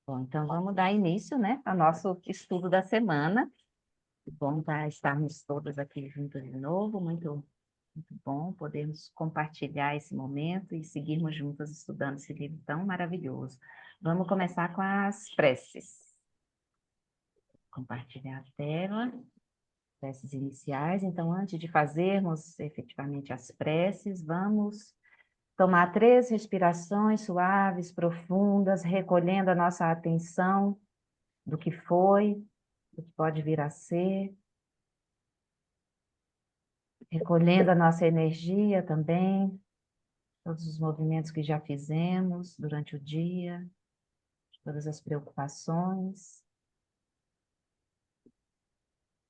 Bom, então vamos dar início, né, ao nosso estudo da semana. Bom estarmos todas aqui juntas de novo, muito bom podermos compartilhar esse momento e seguirmos juntas estudando esse livro tão maravilhoso. Vamos começar com as preces. Compartilhar a tela, preces iniciais. Então, antes de fazermos efetivamente as preces, vamos tomar 3 respirações suaves, profundas, recolhendo a nossa atenção do que foi, do que pode vir a ser, recolhendo a nossa energia também, todos os movimentos que já fizemos durante o dia, todas as preocupações,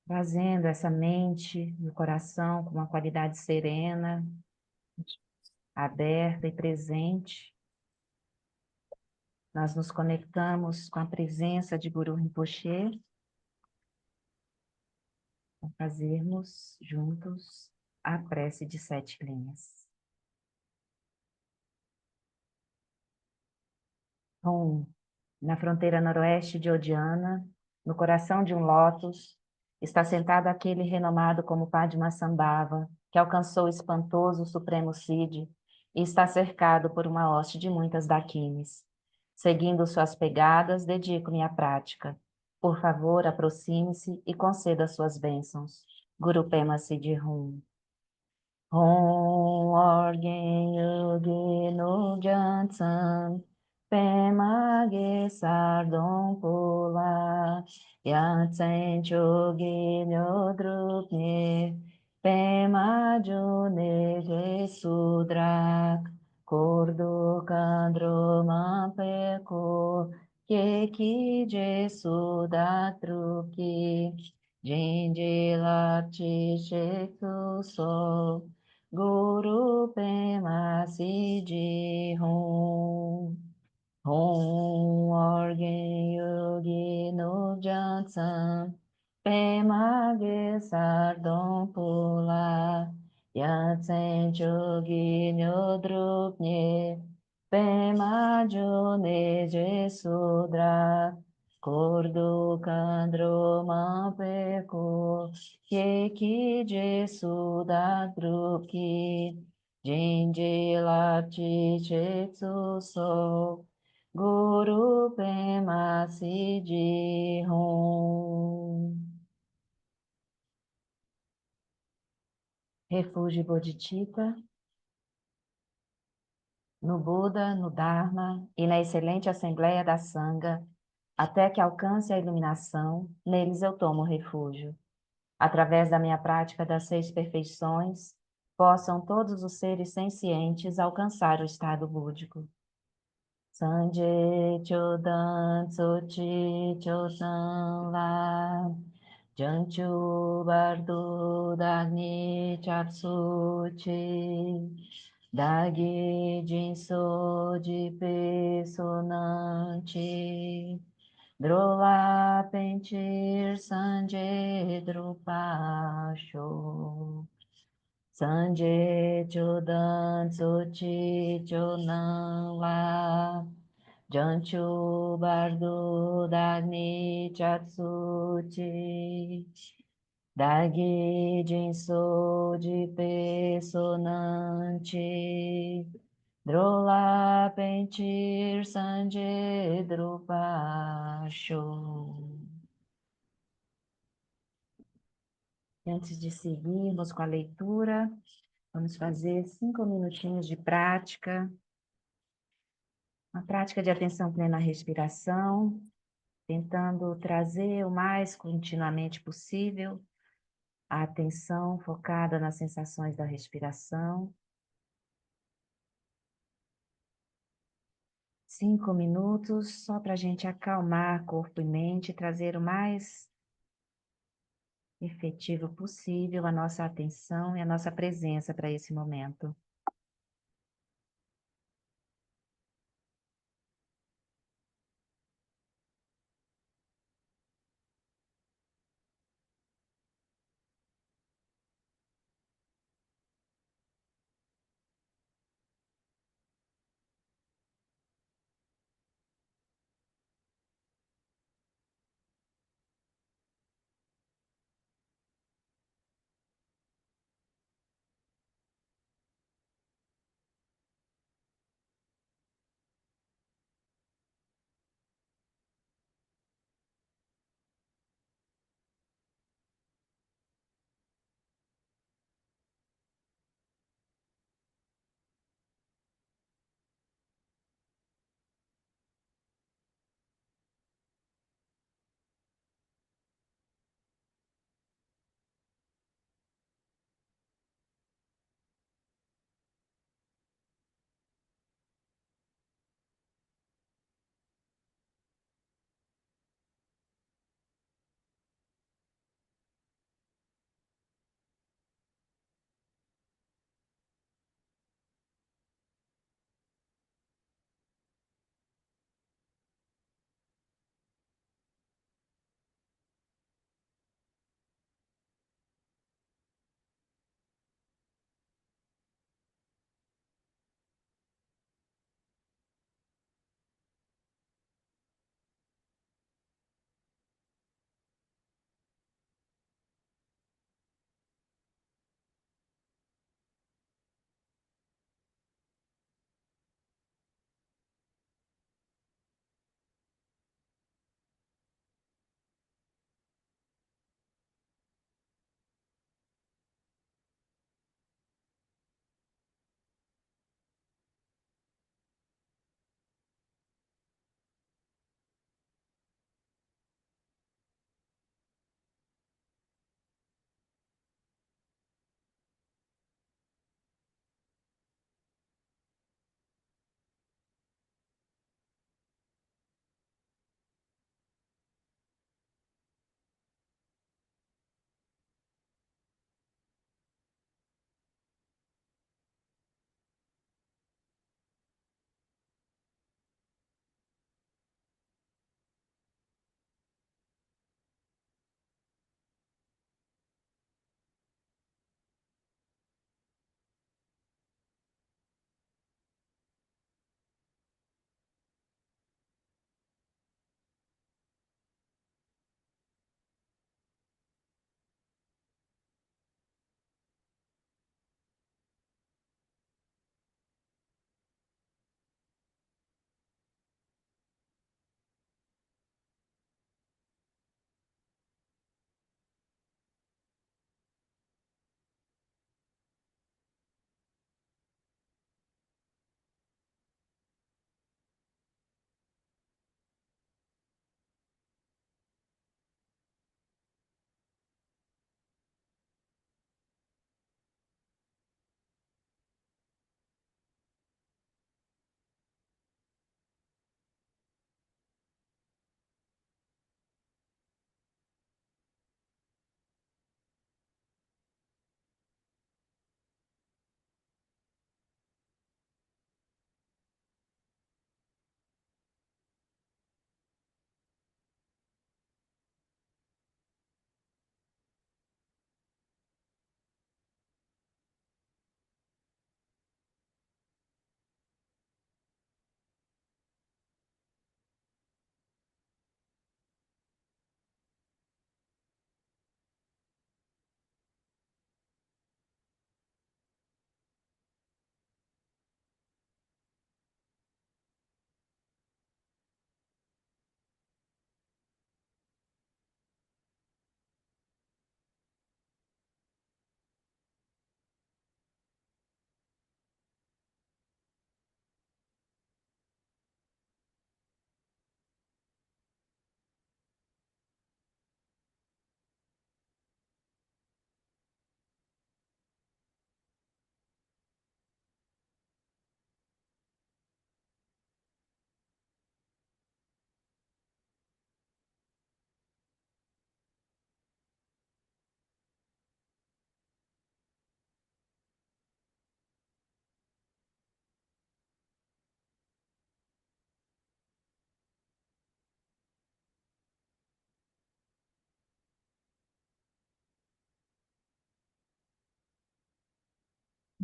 trazendo essa mente e o coração com uma qualidade serena, aberta e presente. Nós nos conectamos com a presença de Guru Rinpoche para fazermos juntos a prece de 7 linhas. Na fronteira noroeste de Odiana, no coração de um lótus, está sentado aquele renomado como Padmasambhava, que alcançou o espantoso Supremo Cid e está cercado por uma hoste de muitas dakinis. Seguindo suas pegadas, dedico-me à prática. Por favor, aproxime-se e conceda suas bênçãos. Guru Pema Siddhi Om Orgen Yogi Nugjansan Pema Ge Sardon Pula Yatsen Chogi Nyodrupne Pema June Ge Sudrak Kordo Kandro Mampeko Keki Je Sudatruki Jinji Lapti Shektu So Guru Pema Siddhi Hum. Hum Orgen Yogi Nujatsan Pema Ge Sardon Pula Yatsen Chogi Nyodrupne Pema June Je Sudra Kordo Kandro Mampeko Keki Je Sudadruki Jinji Lapti Chetsu So Guru Pema Siddhi Hum. Refúgio Bodhicitta, no Buda, no Dharma e na excelente Assembleia da Sangha, até que alcance a iluminação, neles eu tomo refúgio. Através da minha prática das 6 perfeições, possam todos os seres sencientes alcançar o estado búdico. Sanje Chodan Sochi Chosan La Janchu Bardo Dagni Chapsuchi Dagi Jinso de Pesonante Drola Pentir Sanje Drupasho Sanje Chodan Sochi Chonan La Janchu Bardo Dagni Chatsuchi Dagi Jinso de Pesonante Drola Pentir Sanje Drupasho. Antes de seguirmos com a leitura, vamos fazer 5 minutinhos de prática, uma prática de atenção plena à respiração, tentando trazer o mais continuamente possível a atenção focada nas sensações da respiração. 5 minutos só para a gente acalmar corpo e mente, trazer o mais efetivo possível a nossa atenção e a nossa presença para esse momento.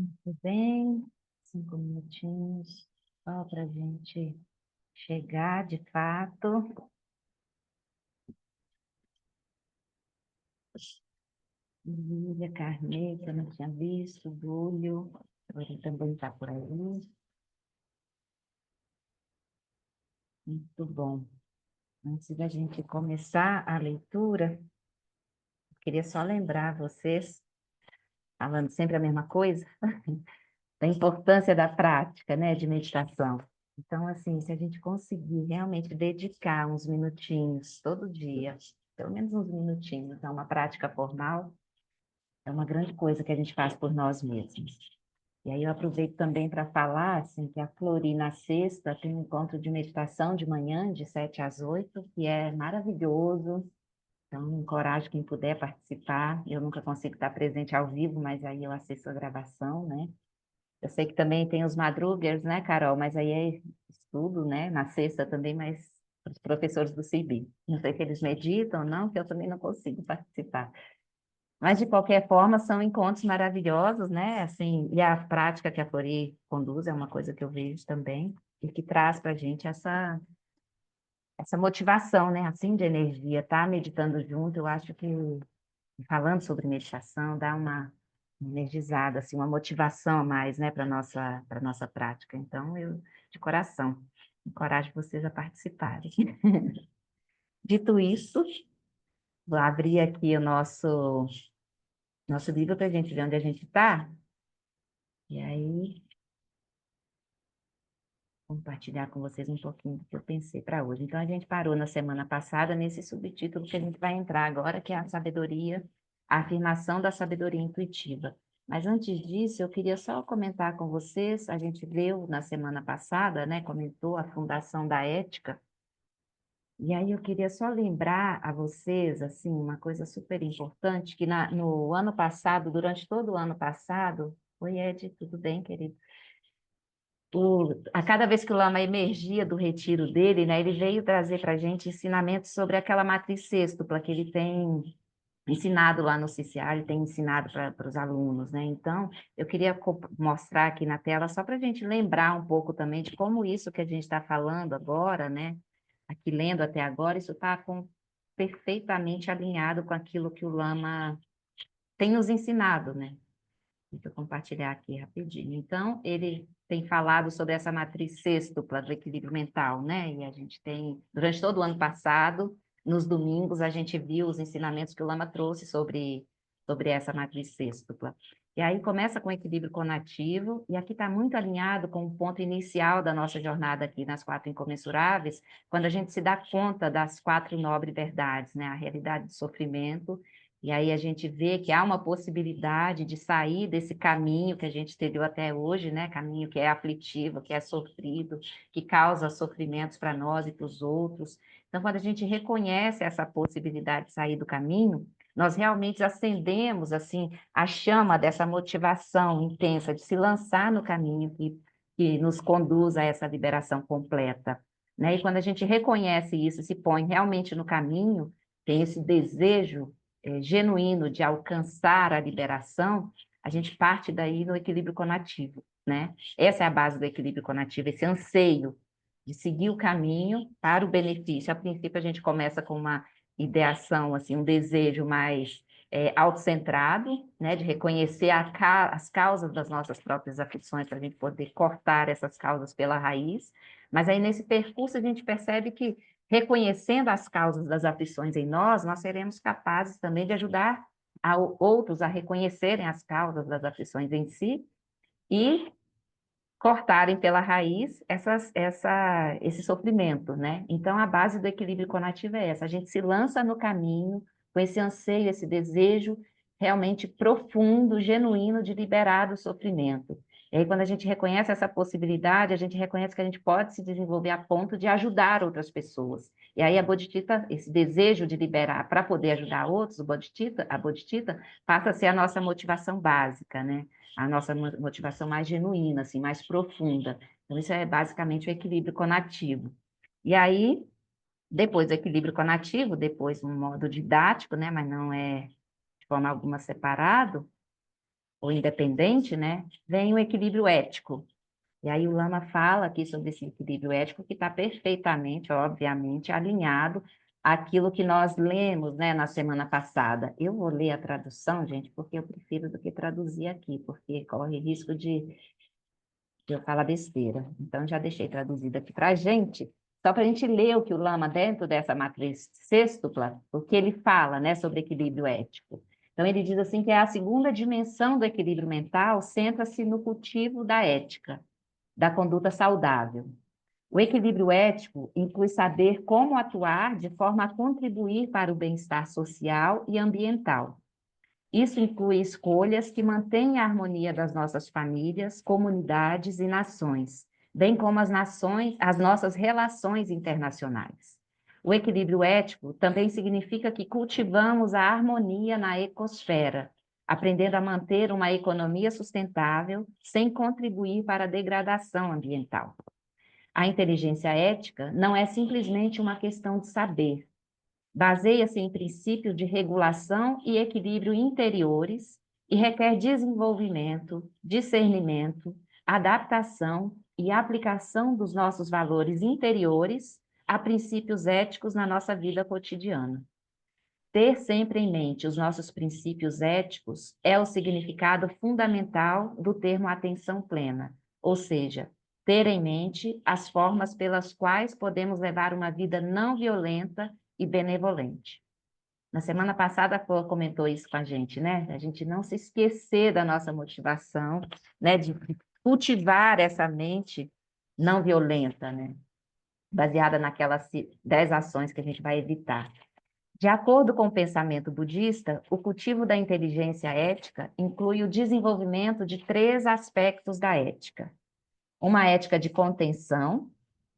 Tudo bem? 5 minutinhos, só para a gente chegar de fato. Lívia, Carnê, que eu não tinha visto, Dúlio, ele também está por aí. Muito bom. Antes da gente começar a leitura, eu queria só lembrar vocês, falando sempre a mesma coisa, da importância da prática, né, de meditação. Então, assim, se a gente conseguir realmente dedicar uns minutinhos todo dia, pelo menos uns minutinhos, a uma prática formal, é uma grande coisa que a gente faz por nós mesmos. E aí eu aproveito também para falar, assim, que a Flori, na sexta, tem um encontro de meditação de manhã, de 7 às 8, que é maravilhoso. Então, encorajo quem puder participar. Eu nunca consigo estar presente ao vivo, mas aí eu assisto a gravação, né? Eu sei que também tem os madrugers, né, Carol? Mas aí é estudo, né? Na sexta também, mas os professores do CIB. Não sei se eles meditam ou não, que eu também não consigo participar. Mas, de qualquer forma, são encontros maravilhosos, né? Assim, e a prática que a Flori conduz é uma coisa que eu vejo também, e que traz para a gente essa motivação, né? Assim, de energia. Tá meditando junto, eu acho que falando sobre meditação, dá uma energizada, assim, uma motivação a mais, né, para nossa prática. Então, eu, de coração, encorajo vocês a participarem. Dito isso, vou abrir aqui o nosso livro para a gente ver onde a gente está, e aí compartilhar com vocês um pouquinho do que eu pensei para hoje. Então, a gente parou na semana passada nesse subtítulo que a gente vai entrar agora, que é a sabedoria, a afirmação da sabedoria intuitiva. Mas antes disso, eu queria só comentar com vocês, a gente leu na semana passada, né, comentou a fundação da ética, e aí eu queria só lembrar a vocês, assim, uma coisa super importante, que no ano passado, durante todo o ano passado, oi, Ed, tudo bem, querido? A cada vez que o Lama emergia do retiro dele, né, ele veio trazer para a gente ensinamentos sobre aquela matriz sextupla que ele tem ensinado lá no CCA, ele tem ensinado para os alunos, né? Então, eu queria mostrar aqui na tela só para a gente lembrar um pouco também de como isso que a gente está falando agora, né? Aqui lendo até agora, isso está perfeitamente alinhado com aquilo que o Lama tem nos ensinado, né? Deixa eu compartilhar aqui rapidinho. Então, ele tem falado sobre essa matriz sextupla do equilíbrio mental, né? E a gente tem, durante todo o ano passado, nos domingos, a gente viu os ensinamentos que o Lama trouxe sobre essa matriz sextupla. E aí começa com o equilíbrio conativo, e aqui está muito alinhado com o ponto inicial da nossa jornada aqui nas quatro incomensuráveis, quando a gente se dá conta das quatro nobres verdades, né? A realidade do sofrimento, e aí a gente vê que há uma possibilidade de sair desse caminho que a gente trilhou até hoje, né? Caminho que é aflitivo, que é sofrido, que causa sofrimentos para nós e para os outros. Então, quando a gente reconhece essa possibilidade de sair do caminho, nós realmente acendemos assim a chama dessa motivação intensa de se lançar no caminho que nos conduz a essa liberação completa, né? E quando a gente reconhece isso, se põe realmente no caminho, tem esse desejo genuíno de alcançar a liberação, a gente parte daí no equilíbrio conativo, né? Essa é a base do equilíbrio conativo, esse anseio de seguir o caminho para o benefício. A princípio, a gente começa com uma ideação, assim, um desejo mais autocentrado, né? De reconhecer as causas das nossas próprias aflições, para a gente poder cortar essas causas pela raiz. Mas aí, nesse percurso, a gente percebe que reconhecendo as causas das aflições em nós, nós seremos capazes também de ajudar outros a reconhecerem as causas das aflições em si e cortarem pela raiz esse sofrimento, né? Então, a base do equilíbrio conativo é essa, a gente se lança no caminho com esse anseio, esse desejo realmente profundo, genuíno de liberar do sofrimento. E aí, quando a gente reconhece essa possibilidade, a gente reconhece que a gente pode se desenvolver a ponto de ajudar outras pessoas. E aí, a bodhicitta, esse desejo de liberar para poder ajudar outros, a bodhicitta passa a ser a nossa motivação básica, né? A nossa motivação mais genuína, assim, mais profunda. Então, isso é basicamente o equilíbrio conativo. E aí, depois do equilíbrio conativo, depois um modo didático, né, mas não é de forma alguma separado, ou independente, né, vem o equilíbrio ético. E aí o Lama fala aqui sobre esse equilíbrio ético que está perfeitamente, obviamente, alinhado àquilo que nós lemos, né, na semana passada. Eu vou ler a tradução, gente, porque eu prefiro do que traduzir aqui, porque corre risco de eu falar besteira. Então, já deixei traduzido aqui para a gente, só para a gente ler o que o Lama, dentro dessa matriz sextupla, o que ele fala, né, sobre equilíbrio ético. Então, ele diz assim que a segunda dimensão do equilíbrio mental centra-se no cultivo da ética, da conduta saudável. O equilíbrio ético inclui saber como atuar de forma a contribuir para o bem-estar social e ambiental. Isso inclui escolhas que mantêm a harmonia das nossas famílias, comunidades e nações, bem como as nossas relações internacionais. O equilíbrio ético também significa que cultivamos a harmonia na ecosfera, aprendendo a manter uma economia sustentável sem contribuir para a degradação ambiental. A inteligência ética não é simplesmente uma questão de saber. Baseia-se em princípios de regulação e equilíbrio interiores e requer desenvolvimento, discernimento, adaptação e aplicação dos nossos valores interiores a princípios éticos na nossa vida cotidiana. Ter sempre em mente os nossos princípios éticos é o significado fundamental do termo atenção plena, ou seja, ter em mente as formas pelas quais podemos levar uma vida não violenta e benevolente. Na semana passada, a Flor comentou isso com a gente, né? A gente não se esquecer da nossa motivação, né? De cultivar essa mente não violenta, né? Baseada naquelas 10 ações que a gente vai evitar. De acordo com o pensamento budista, o cultivo da inteligência ética inclui o desenvolvimento de 3 aspectos da ética. Uma ética de contenção,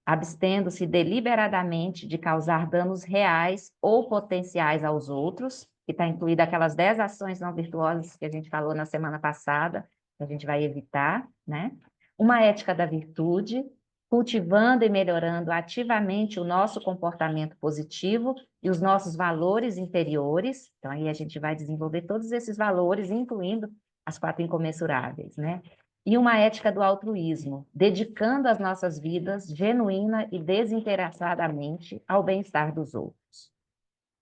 abstendo-se deliberadamente de causar danos reais ou potenciais aos outros, que está incluída aquelas 10 ações não virtuosas que a gente falou na semana passada, que a gente vai evitar, né? Uma ética da virtude, cultivando e melhorando ativamente o nosso comportamento positivo e os nossos valores interiores. Então, aí a gente vai desenvolver todos esses valores, incluindo as 4 incomensuráveis, né? E uma ética do altruísmo, dedicando as nossas vidas genuína e desinteressadamente ao bem-estar dos outros.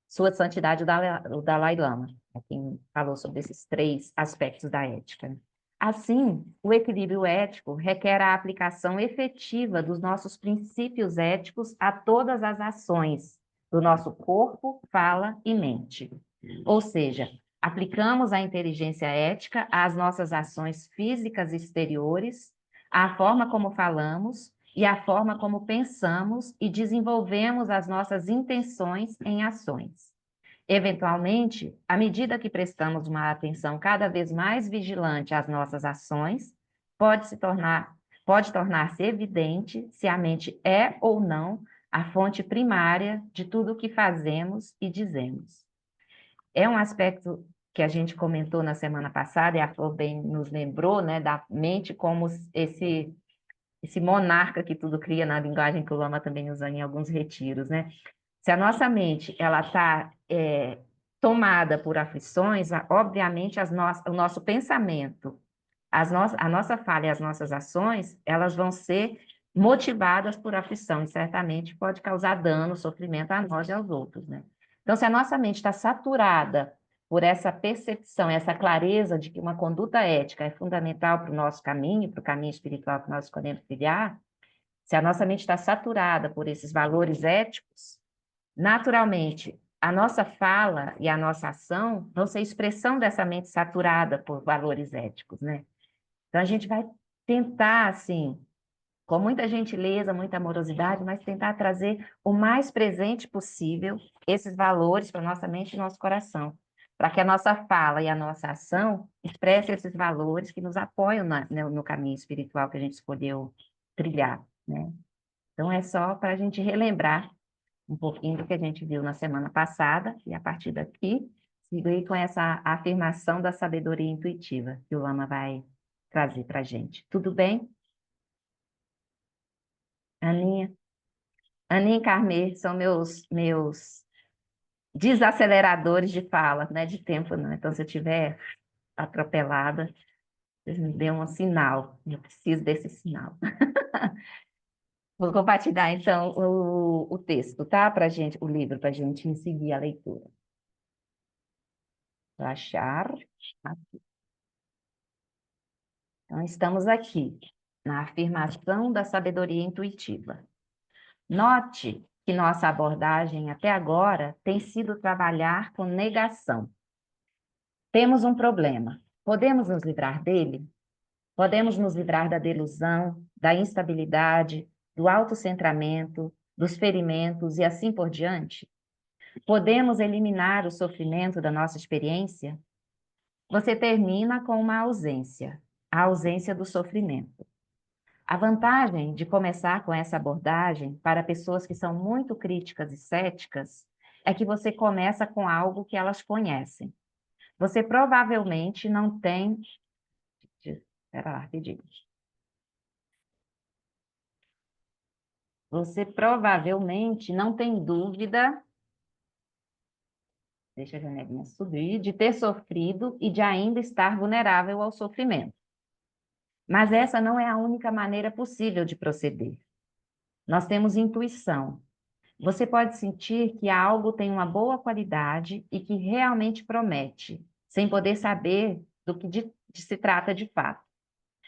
Sua Santidade, o Dalai Lama, é quem falou sobre esses 3 aspectos da ética. Assim, o equilíbrio ético requer a aplicação efetiva dos nossos princípios éticos a todas as ações do nosso corpo, fala e mente. Ou seja, aplicamos a inteligência ética às nossas ações físicas exteriores, à forma como falamos e à forma como pensamos e desenvolvemos as nossas intenções em ações. Eventualmente, à medida que prestamos uma atenção cada vez mais vigilante às nossas ações, pode tornar-se evidente se a mente é ou não a fonte primária de tudo o que fazemos e dizemos. É um aspecto que a gente comentou na semana passada, e a Flor bem nos lembrou, né, da mente como esse monarca que tudo cria, na linguagem que o Lama também usa em alguns retiros, né? Se a nossa mente ela está tomada por aflições, obviamente o nosso pensamento, a nossa fala e as nossas ações, elas vão ser motivadas por aflição e certamente pode causar dano, sofrimento a nós e aos outros, né? Então, se a nossa mente está saturada por essa percepção, essa clareza de que uma conduta ética é fundamental para o nosso caminho, para o caminho espiritual que nós escolhemos trilhar, se a nossa mente está saturada por esses valores éticos, naturalmente, a nossa fala e a nossa ação vão ser expressão dessa mente saturada por valores éticos, né? Então, a gente vai tentar, assim, com muita gentileza, muita amorosidade, mas tentar trazer o mais presente possível esses valores para nossa mente e nosso coração, para que a nossa fala e a nossa ação expressem esses valores que nos apoiam no caminho espiritual que a gente escolheu trilhar, né? Então, é só para a gente relembrar um pouquinho do que a gente viu na semana passada, e a partir daqui, sigo aí com essa afirmação da sabedoria intuitiva que o Lama vai trazer para a gente. Tudo bem? Aninha? Aninha e Carmê são meus desaceleradores de fala, né? De tempo, não. Então, se eu estiver atropelada, Vocês me dêem um sinal, eu preciso desse sinal. Vou compartilhar, então, o texto, tá? Para gente, o livro, para a gente seguir a leitura. Vou achar. Então, estamos aqui, na afirmação da sabedoria intuitiva. Note que nossa abordagem até agora tem sido trabalhar com negação. Temos um problema. Podemos nos livrar dele? Podemos nos livrar da delusão, da instabilidade, do autocentramento, dos ferimentos e assim por diante? Podemos eliminar o sofrimento da nossa experiência? Você termina com uma ausência, a ausência do sofrimento. A vantagem de começar com essa abordagem para pessoas que são muito críticas e céticas é que você começa com algo que elas conhecem. Você provavelmente não tem. Espera lá, rapidinho. Você provavelmente não tem dúvida, deixa a janelinha subir, de ter sofrido e de ainda estar vulnerável ao sofrimento. Mas essa não é a única maneira possível de proceder. Nós temos intuição. Você pode sentir que algo tem uma boa qualidade e que realmente promete, sem poder saber do que se trata de fato.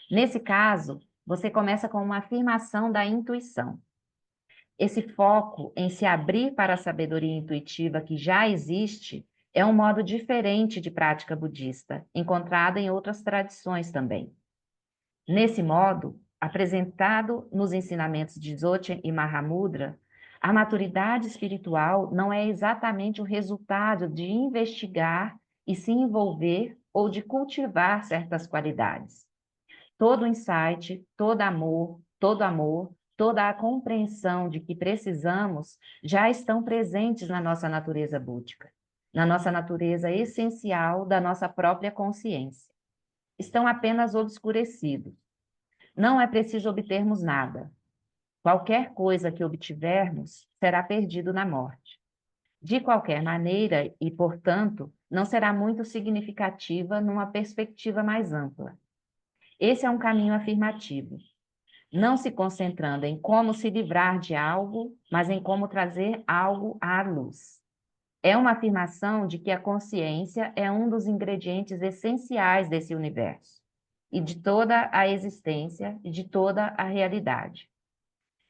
Nesse caso, você começa com uma afirmação da intuição. Esse foco em se abrir para a sabedoria intuitiva que já existe é um modo diferente de prática budista, encontrado em outras tradições também. Nesse modo, apresentado nos ensinamentos de Dzogchen e Mahamudra, a maturidade espiritual não é exatamente o resultado de investigar e se envolver ou de cultivar certas qualidades. Todo insight, todo amor, toda a compreensão de que precisamos já estão presentes na nossa natureza búdica, na nossa natureza essencial da nossa própria consciência. Estão apenas obscurecidos. Não é preciso obtermos nada. Qualquer coisa que obtivermos será perdido na morte. De qualquer maneira, e, portanto, não será muito significativa numa perspectiva mais ampla. Esse é um caminho afirmativo, não se concentrando em como se livrar de algo, mas em como trazer algo à luz. É uma afirmação de que a consciência é um dos ingredientes essenciais desse universo, e de toda a existência e de toda a realidade.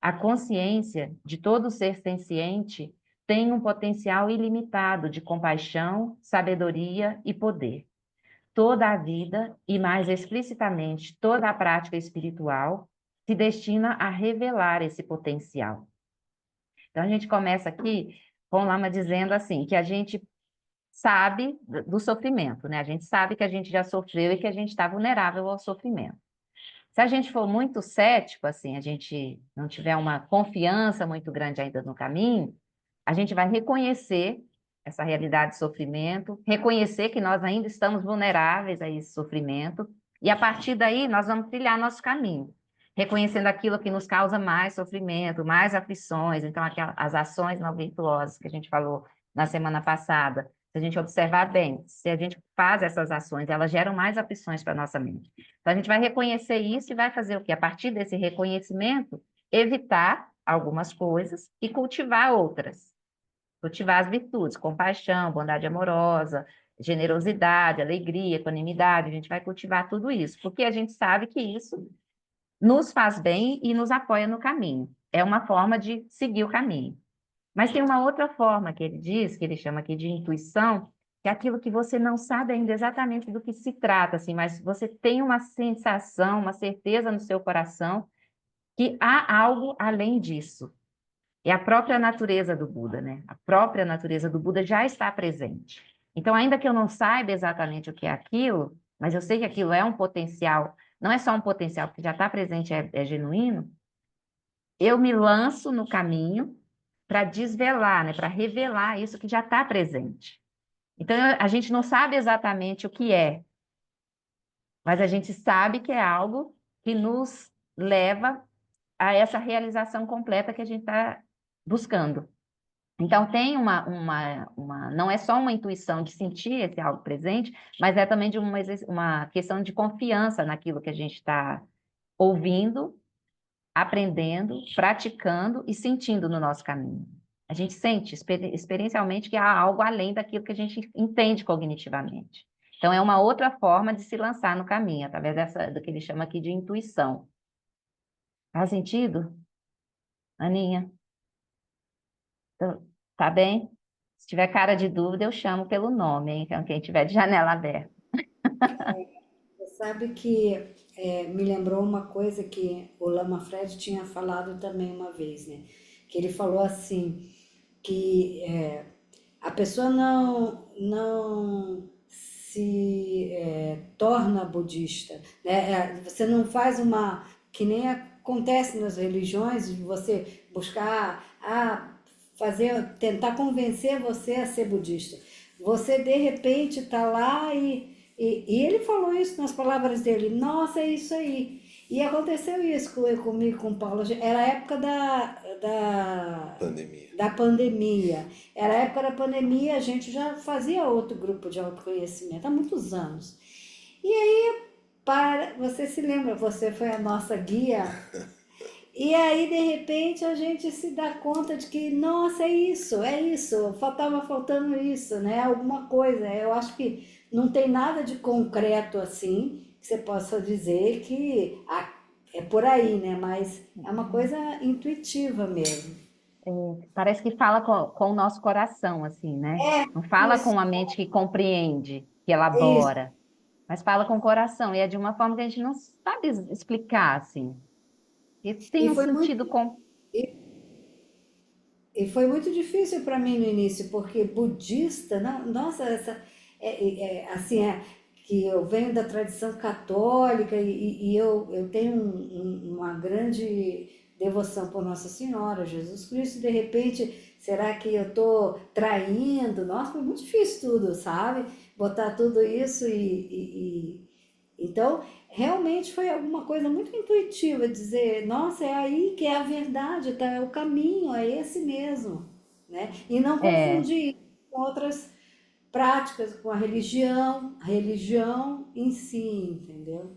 A consciência de todo ser senciente tem um potencial ilimitado de compaixão, sabedoria e poder. Toda a vida, e mais explicitamente toda a prática espiritual, se destina a revelar esse potencial. Então, a gente começa aqui com o Lama dizendo assim, que a gente sabe do sofrimento, né? A gente sabe que a gente já sofreu e que a gente está vulnerável ao sofrimento. Se a gente for muito cético, assim, a gente não tiver uma confiança muito grande ainda no caminho, a gente vai reconhecer essa realidade de sofrimento, reconhecer que nós ainda estamos vulneráveis a esse sofrimento, e a partir daí nós vamos trilhar nosso caminho, reconhecendo aquilo que nos causa mais sofrimento, mais aflições, então as ações não virtuosas que a gente falou na semana passada. Se a gente observar bem, se a gente faz essas ações, elas geram mais aflições para a nossa mente. Então, a gente vai reconhecer isso e vai fazer o quê? A partir desse reconhecimento, evitar algumas coisas e cultivar outras. Cultivar as virtudes, compaixão, bondade amorosa, generosidade, alegria, equanimidade. A gente vai cultivar tudo isso, porque a gente sabe que isso nos faz bem e nos apoia no caminho. É uma forma de seguir o caminho. Mas tem uma outra forma que ele diz, que ele chama aqui de intuição, que é aquilo que você não sabe ainda exatamente do que se trata, assim, mas você tem uma sensação, uma certeza no seu coração que há algo além disso. É a própria natureza do Buda, né? A própria natureza do Buda já está presente. Então, ainda que eu não saiba exatamente o que é aquilo, mas eu sei que aquilo é um potencial, não é só um potencial, porque já está presente, é genuíno, eu me lanço no caminho para desvelar, né, para revelar isso que já está presente. Então, a gente não sabe exatamente o que é, mas a gente sabe que é algo que nos leva a essa realização completa que a gente está buscando. Então, tem não é só uma intuição de sentir esse algo presente, mas é também de uma questão de confiança naquilo que a gente está ouvindo, aprendendo, praticando e sentindo no nosso caminho. A gente sente experiencialmente que há algo além daquilo que a gente entende cognitivamente. Então, é uma outra forma de se lançar no caminho, através do que ele chama aqui de intuição. Faz sentido, Aninha? Tá bem? Se tiver cara de dúvida, eu chamo pelo nome, hein? Então, quem tiver de janela aberta. Você sabe que me lembrou uma coisa que o Lama Fred tinha falado também uma vez, né? Que ele falou assim, que a pessoa não se torna budista, né? Você não faz uma, que nem acontece nas religiões, de você buscar, tentar convencer você a ser budista. Você de repente está lá e ele falou isso nas palavras dele, nossa, é isso aí. E aconteceu isso comigo, com o Paulo. Era a época Pandemia. da pandemia. Era a época da pandemia, a gente já fazia outro grupo de autoconhecimento há muitos anos. E aí, você se lembra, você foi a nossa guia. E aí, de repente, a gente se dá conta de que, nossa, é isso, faltando isso, né? Alguma coisa. Eu acho que não tem nada de concreto assim que você possa dizer que é por aí, né? Mas é uma coisa intuitiva mesmo. Parece que fala com o nosso coração, assim, né? Não fala Isso, com a mente que compreende, que isso. elabora, mas fala com o coração. E é de uma forma que a gente não sabe explicar, assim. E E tem um foi muito, sentido com... E foi muito difícil para mim no início, porque budista, nossa, assim, que eu venho da tradição católica e eu tenho uma grande devoção por Nossa Senhora, Jesus Cristo, e de repente, será que eu estou traindo? Nossa, foi muito difícil tudo, sabe? Botar tudo isso então, realmente foi alguma coisa muito intuitiva, dizer, nossa, é aí que é a verdade, tá? É o caminho, é esse mesmo, né? E não É, confundir com outras práticas, com a religião em si, entendeu?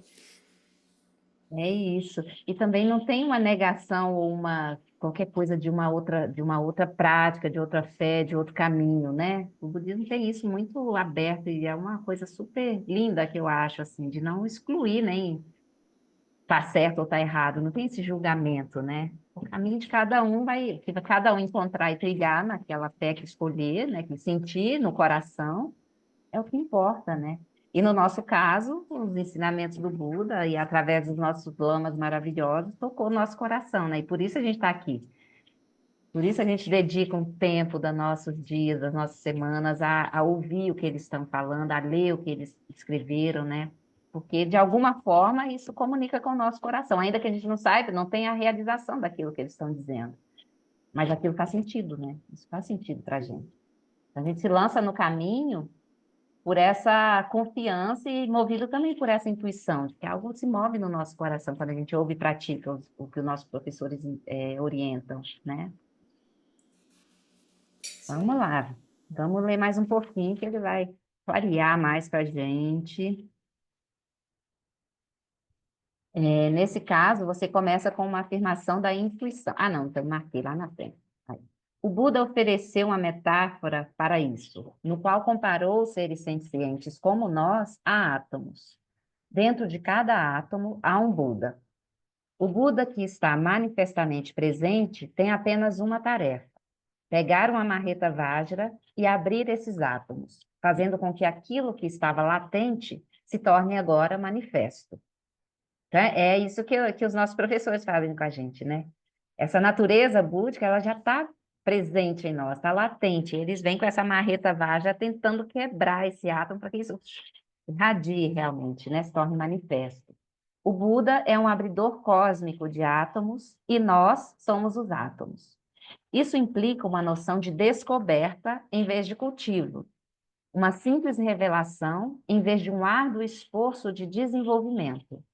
é isso. E também não tem uma negação ou uma qualquer coisa de uma outra prática, de outra fé, de outro caminho, né? O budismo tem isso muito aberto e é uma coisa super linda que eu acho, assim, de não excluir nem tá certo ou tá errado, não tem esse julgamento, né? O caminho de cada um que vai cada um encontrar e trilhar naquela fé que escolher, né? Que sentir no coração é o que importa, né? E no nosso caso, os ensinamentos do Buda e através dos nossos lamas maravilhosos tocou o nosso coração, né? E por isso a gente está aqui. Por isso a gente dedica um tempo dos nossos dias, das nossas semanas a ouvir o que eles estão falando, a ler o que eles escreveram, né? Porque de alguma forma isso comunica com o nosso coração, ainda que a gente não saiba, não tenha a realização daquilo que eles estão dizendo. Mas aquilo faz sentido, né? Isso faz sentido para a gente. A gente se lança no caminho por essa confiança e movido também por essa intuição, de que algo se move no nosso coração quando a gente ouve e pratica o que os nossos professores orientam, né? Isso Vamos aí. lá, vamos ler mais um pouquinho que ele vai clarear mais para a gente. Nesse caso, você começa com uma afirmação da intuição. Ah, não, então marquei lá na frente. Aí. O Buda ofereceu uma metáfora para isso, no qual comparou os seres sencientes como nós a átomos. Dentro de cada átomo há um Buda. O Buda que está manifestamente presente tem apenas uma tarefa: pegar uma marreta Vajra e abrir esses átomos, fazendo com que aquilo que estava latente se torne agora manifesto. Tá? É isso que os nossos professores fazem com a gente, né? Essa natureza búdica, ela já está presente em nós, está latente. Eles vêm com essa marreta Vajra tentando quebrar esse átomo para que isso irradie realmente, né? Se torne manifesto. O Buda é um abridor cósmico de átomos e nós somos os átomos. Isso implica uma noção de descoberta em vez de cultivo, uma simples revelação em vez de um árduo esforço de desenvolvimento.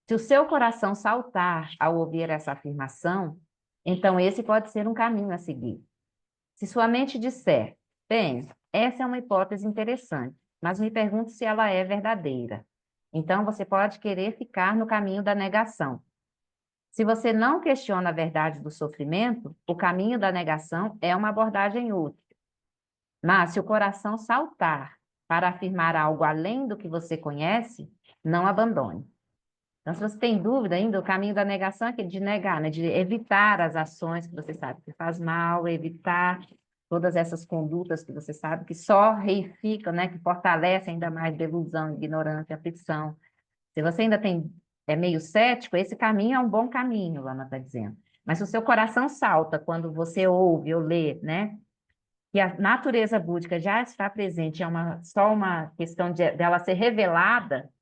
Se o seu coração saltar ao ouvir essa afirmação, então esse pode ser um caminho a seguir. Se sua mente disser, bem, essa é uma hipótese interessante, mas me pergunto se ela é verdadeira. Então, você pode querer ficar no caminho da negação. Se você não questiona a verdade do sofrimento, o caminho da negação é uma abordagem útil. Mas se o coração saltar para afirmar algo além do que você conhece, não abandone. Então, se você tem dúvida ainda, o caminho da negação é aquele de negar, né? De evitar as ações que você sabe que faz mal, evitar todas essas condutas que você sabe que só reificam, né? Que fortalecem ainda mais delusão, ignorância, aflição. Se você ainda é meio cético, esse caminho é um bom caminho, Lana está dizendo. Mas se o seu coração salta quando você ouve ou lê, né? Que a natureza búdica já está presente, só uma questão dela ser revelada,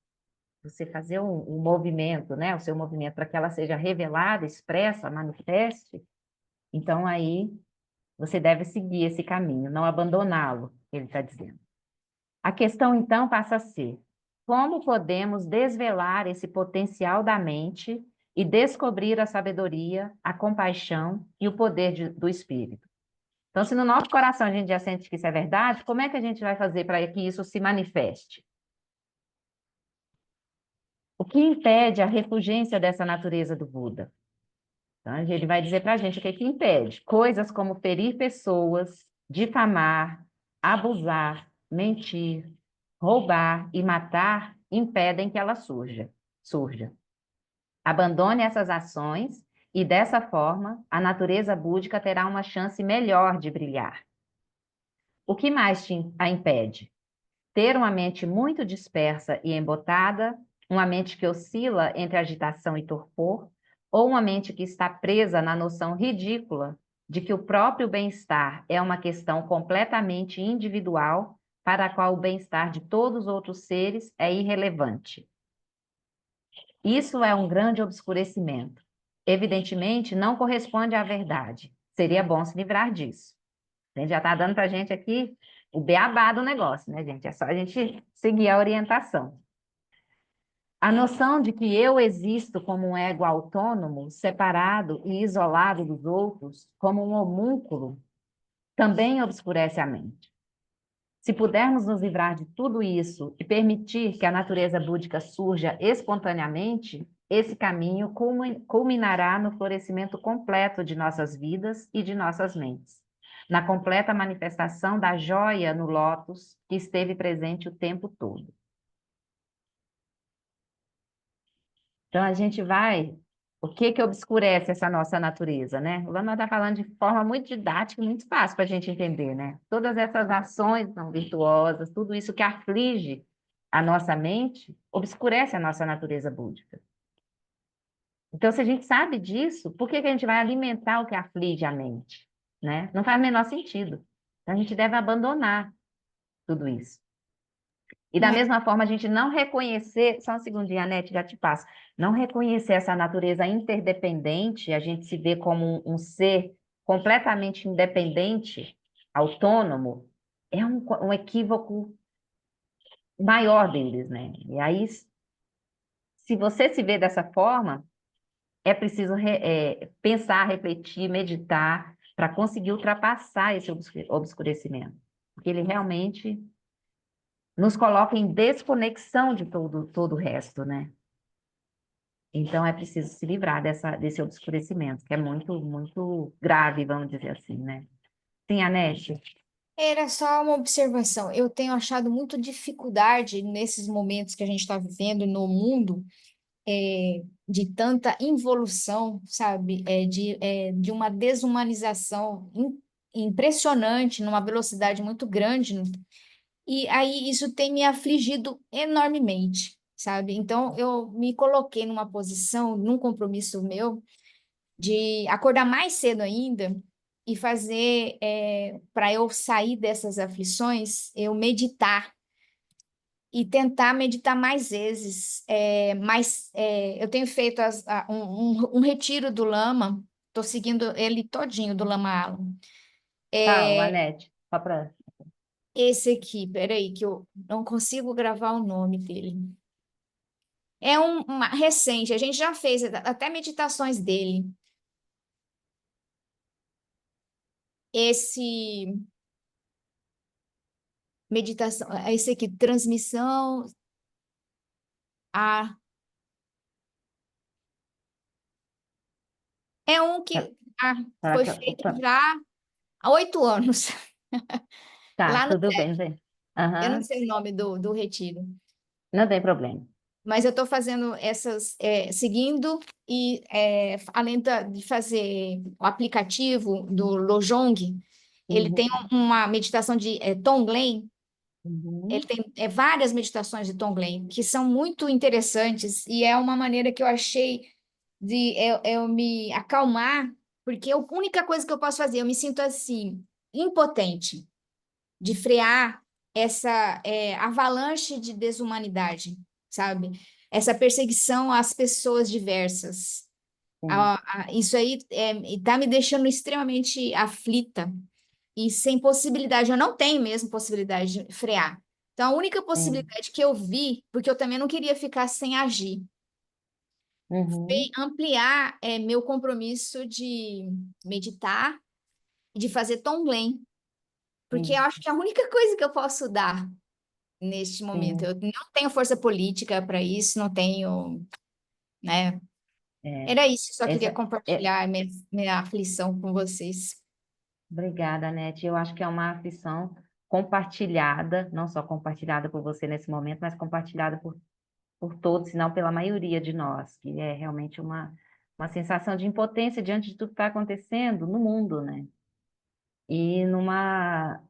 você fazer um movimento, né? O seu movimento para que ela seja revelada, expressa, manifeste, então aí você deve seguir esse caminho, não abandoná-lo, ele está dizendo. A questão, então, passa a ser: como podemos desvelar esse potencial da mente e descobrir a sabedoria, a compaixão e o poder do espírito? Então, se no nosso coração a gente já sente que isso é verdade, como é que a gente vai fazer para que isso se manifeste? O que impede a refulgência dessa natureza do Buda? Então, ele vai dizer para a gente o que impede. Coisas como ferir pessoas, difamar, abusar, mentir, roubar e matar impedem que ela surja. Abandone essas ações e, dessa forma, a natureza búdica terá uma chance melhor de brilhar. O que mais a impede? Ter uma mente muito dispersa e embotada, uma mente que oscila entre agitação e torpor, ou uma mente que está presa na noção ridícula de que o próprio bem-estar é uma questão completamente individual, para a qual o bem-estar de todos os outros seres é irrelevante. Isso é um grande obscurecimento. Evidentemente, não corresponde à verdade. Seria bom se livrar disso. A gente já está dando para a gente aqui o beabá do negócio, né, gente? É só a gente seguir a orientação. A noção de que eu existo como um ego autônomo, separado e isolado dos outros, como um homúnculo, também obscurece a mente. Se pudermos nos livrar de tudo isso e permitir que a natureza búdica surja espontaneamente, esse caminho culminará no florescimento completo de nossas vidas e de nossas mentes, na completa manifestação da joia no lótus que esteve presente o tempo todo. Então, a gente vai... O que que obscurece essa nossa natureza, né? O Lama está falando de forma muito didática e muito fácil para a gente entender, né? Todas essas ações não virtuosas, tudo isso que aflige a nossa mente, obscurece a nossa natureza búdica. Então, se a gente sabe disso, por que que a gente vai alimentar o que aflige a mente, né? Não faz o menor sentido. Então, a gente deve abandonar tudo isso. E da mesma forma, a gente não reconhecer, só um segundinho, Anete, já te passo, não reconhecer essa natureza interdependente, a gente se vê como um ser completamente independente, autônomo, é um equívoco maior deles, né? E aí, se você se vê dessa forma, é preciso pensar, refletir, meditar, para conseguir ultrapassar esse obscurecimento. Porque ele realmente nos coloca em desconexão de todo o resto, né? Então, é preciso se livrar desse obscurecimento, que é muito, muito grave, vamos dizer assim, né? Sim, Anete? Era só uma observação. Eu tenho achado muito dificuldade nesses momentos que a gente está vivendo no mundo, de tanta involução, sabe? De uma desumanização impressionante, numa velocidade muito grande. E aí isso tem me afligido enormemente, sabe? Então eu me coloquei numa posição, num compromisso meu, de acordar mais cedo ainda e fazer, para eu sair dessas aflições, eu meditar e tentar meditar mais vezes. Eu tenho feito um retiro do Lama, estou seguindo ele todinho, do Lama Alam. Calma, Anete. Só para... Esse aqui, peraí, que eu não consigo gravar o nome dele. É uma recente, a gente já fez até meditações dele. esse meditação, esse aqui, transmissão a é um Tá, que tá, foi feito opa, já há 8 anos, tá, lá no tudo bem, TED. bem. Eu não Aham, sei o nome do retiro, não tem problema. mas eu estou fazendo essas, seguindo, e além de fazer o aplicativo do Lojong, ele tem Uhum, uma meditação de Tonglen. Ele uhum, tem várias meditações de Tonglen que são muito interessantes, e é uma maneira que eu achei de eu me acalmar, porque a única coisa que eu posso fazer, eu me sinto assim, impotente de frear essa avalanche de desumanidade, sabe? Essa perseguição às pessoas diversas. sim, Isso aí está me deixando extremamente aflita e sem possibilidade. Eu não tenho mesmo possibilidade de frear. Então, a única sim. possibilidade que eu vi, porque eu também não queria ficar sem agir, foi Uhum, ampliar meu compromisso de meditar e de fazer Tonglen, porque eu sim, acho que é a única coisa que eu posso dar neste momento. sim. Eu não tenho força política para isso, não tenho, né? É, Era isso, só queria essa, é, compartilhar minha aflição com vocês. obrigada, Nete. Eu acho que é uma aflição compartilhada, não só compartilhada por você nesse momento, mas compartilhada por todos, se não pela maioria de nós, que é realmente uma sensação de impotência diante de tudo que está acontecendo no mundo, né? E numa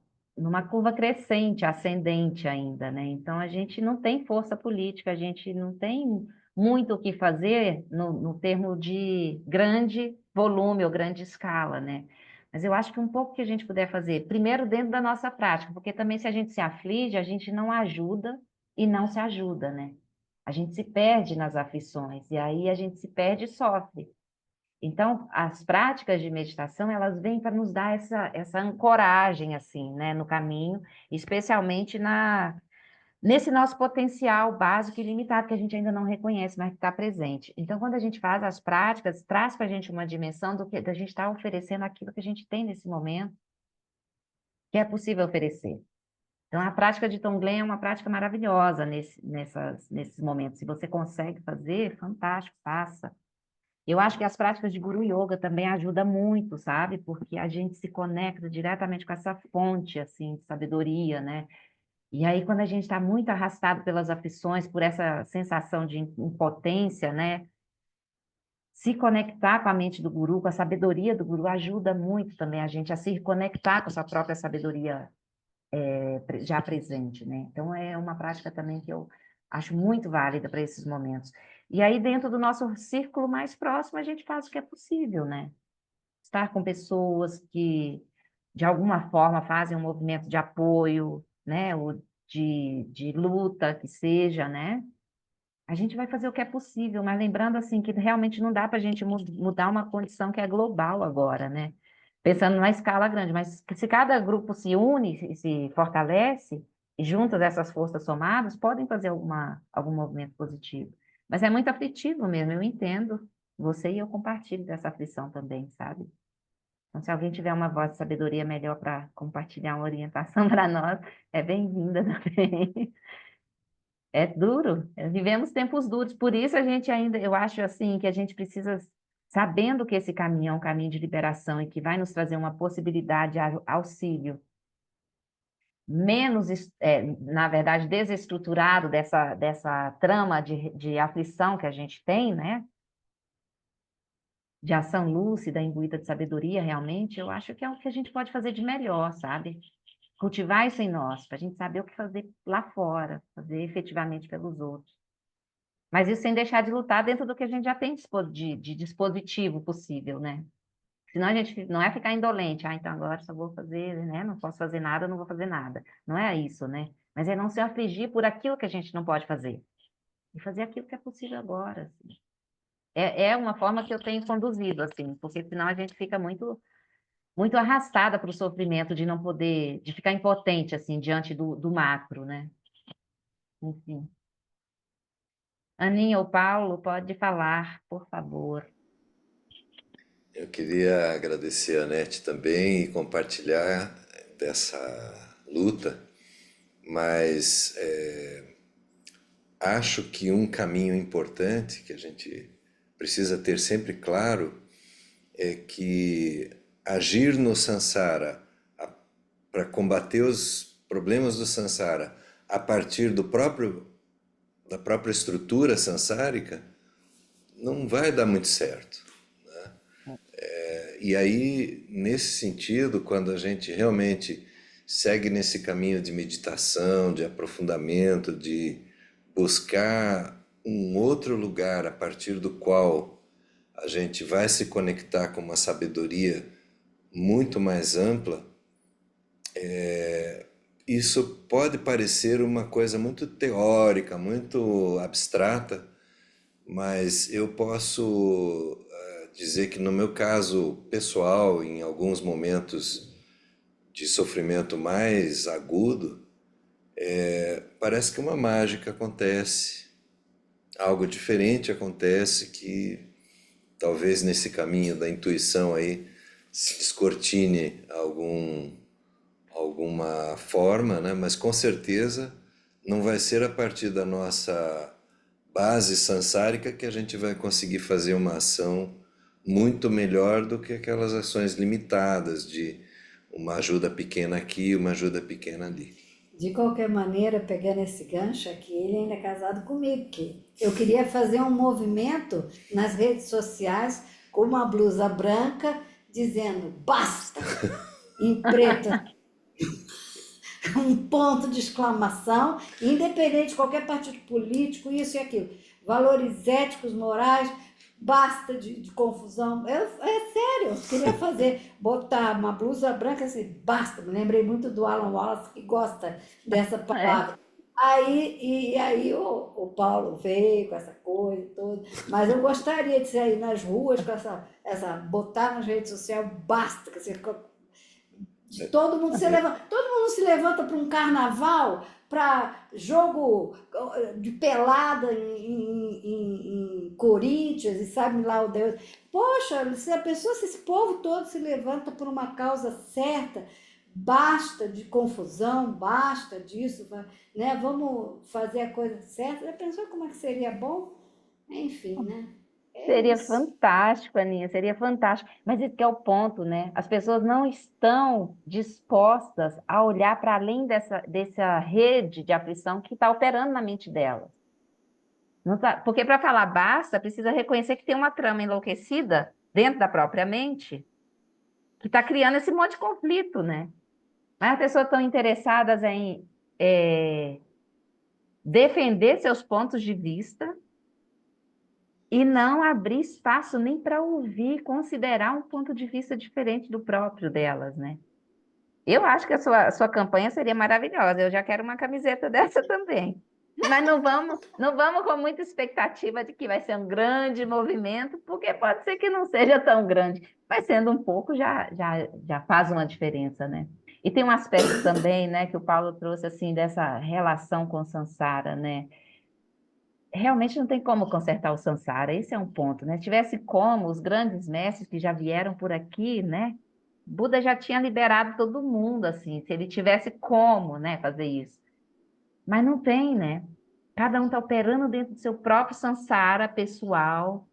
curva crescente, ascendente ainda, né? Então a gente não tem força política, a gente não tem muito o que fazer no termo de grande volume ou grande escala, né? Mas eu acho que um pouco que a gente puder fazer, primeiro dentro da nossa prática, porque também se a gente se aflige, a gente não ajuda e não se ajuda, né? A gente se perde nas aflições, e aí a gente se perde e sofre. Então, as práticas de meditação, elas vêm para nos dar essa ancoragem, assim, né, no caminho, especialmente nesse nosso potencial básico e limitado, que a gente ainda não reconhece, mas que está presente. Então, quando a gente faz as práticas, traz para a gente uma dimensão da gente estar oferecendo aquilo que a gente tem nesse momento, que é possível oferecer. Então, a prática de Tonglen é uma prática maravilhosa nesses momentos. Se você consegue fazer, fantástico, faça. Eu acho que as práticas de Guru Yoga também ajudam muito, sabe? Porque a gente se conecta diretamente com essa fonte, assim, de sabedoria, né? E aí, quando a gente está muito arrastado pelas aflições, por essa sensação de impotência, né? Se conectar com a mente do Guru, com a sabedoria do Guru, ajuda muito também a gente a se conectar com a sua própria sabedoria já presente, né? Então, é uma prática também que eu acho muito válida para esses momentos. E aí, dentro do nosso círculo mais próximo, a gente faz o que é possível, né? Estar com pessoas que, de alguma forma, fazem um movimento de apoio, né? Ou de luta, que seja, né? A gente vai fazer o que é possível, mas lembrando, assim, que realmente não dá para a gente mudar uma condição que é global agora, né? Pensando na escala grande, mas se cada grupo se une, se fortalece, e juntas essas forças somadas, podem fazer algum movimento positivo. Mas é muito aflitivo mesmo, eu entendo. Você e eu compartilho dessa aflição também, sabe? Então, se alguém tiver uma voz de sabedoria melhor para compartilhar uma orientação para nós, é bem-vinda também. É duro, vivemos tempos duros, por isso a gente ainda, eu acho assim, que a gente precisa, sabendo que esse caminho é um caminho de liberação e que vai nos trazer uma possibilidade de auxílio menos, na verdade, desestruturado dessa trama de aflição que a gente tem, né? De ação lúcida, imbuída de sabedoria, realmente, eu acho que é o que a gente pode fazer de melhor, sabe? Cultivar isso em nós, para a gente saber o que fazer lá fora, fazer efetivamente pelos outros. Mas isso sem deixar de lutar dentro do que a gente já tem de dispositivo possível, né? Senão a gente não é ficar indolente, então agora só vou fazer, né? Não posso fazer nada, não vou fazer nada. Não é isso, né? Mas é não se afligir por aquilo que a gente não pode fazer. E fazer aquilo que é possível agora, assim. É uma forma que eu tenho conduzido, assim, porque senão a gente fica muito arrastada para o sofrimento de não poder, de ficar impotente, assim, diante do macro, né? Enfim. Aninha ou Paulo, pode falar, por favor. Eu queria agradecer a Nete também e compartilhar dessa luta, mas acho que um caminho importante que a gente precisa ter sempre claro é que agir no samsara para combater os problemas do samsara a partir da própria estrutura samsárica não vai dar muito certo. E aí, nesse sentido, quando a gente realmente segue nesse caminho de meditação, de aprofundamento, de buscar um outro lugar a partir do qual a gente vai se conectar com uma sabedoria muito mais ampla, isso pode parecer uma coisa muito teórica, muito abstrata, mas eu posso dizer que no meu caso pessoal, em alguns momentos de sofrimento mais agudo, parece que uma mágica acontece, algo diferente acontece que talvez nesse caminho da intuição aí se descortine alguma forma, né? Mas com certeza não vai ser a partir da nossa base sansárica que a gente vai conseguir fazer uma ação muito melhor do que aquelas ações limitadas de uma ajuda pequena aqui, uma ajuda pequena ali. De qualquer maneira, pegando esse gancho aqui, ele ainda é casado comigo, porque eu queria fazer um movimento nas redes sociais com uma blusa branca dizendo basta, em preto, um ponto de exclamação, independente de qualquer partido político, isso e aquilo. Valores éticos, morais, basta de confusão. É sério, eu queria fazer, botar uma blusa branca assim, basta. Me lembrei muito do Alan Wallace, que gosta dessa É, palavra. E aí o Paulo veio com essa coisa toda, mas eu gostaria de sair nas ruas com botar nas redes sociais, basta, que você de todo mundo se levanta para um carnaval, para jogo de pelada em Corinthians e sabe lá o Deus. Poxa, se esse povo todo se levanta por uma causa certa, basta de confusão, basta disso, né? Vamos fazer a coisa certa. Já pensou como é que seria bom? Enfim, né? É seria isso. fantástico, Aninha, seria fantástico. Mas esse que é o ponto, né? As pessoas não estão dispostas a olhar para além dessa rede de aflição que está operando na mente delas. Não tá, porque para falar basta, precisa reconhecer que tem uma trama enlouquecida dentro da própria mente que está criando esse monte de conflito, né? Mas as pessoas estão interessadas em defender seus pontos de vista e não abrir espaço nem para ouvir, considerar um ponto de vista diferente do próprio delas, né? Eu acho que a sua campanha seria maravilhosa. Eu já quero uma camiseta dessa também. Mas não vamos com muita expectativa de que vai ser um grande movimento, porque pode ser que não seja tão grande. Mas sendo um pouco, já faz uma diferença, né? E tem um aspecto também, né, que o Paulo trouxe, assim, dessa relação com o Sansara, né? Realmente não tem como consertar o Sansara, esse é um ponto, né? Se tivesse como, os grandes mestres que já vieram por aqui, né? Buda já tinha liberado todo mundo, assim, se ele tivesse como, né, fazer isso. Mas não tem, né? Cada um está operando dentro do seu próprio Sansara pessoal,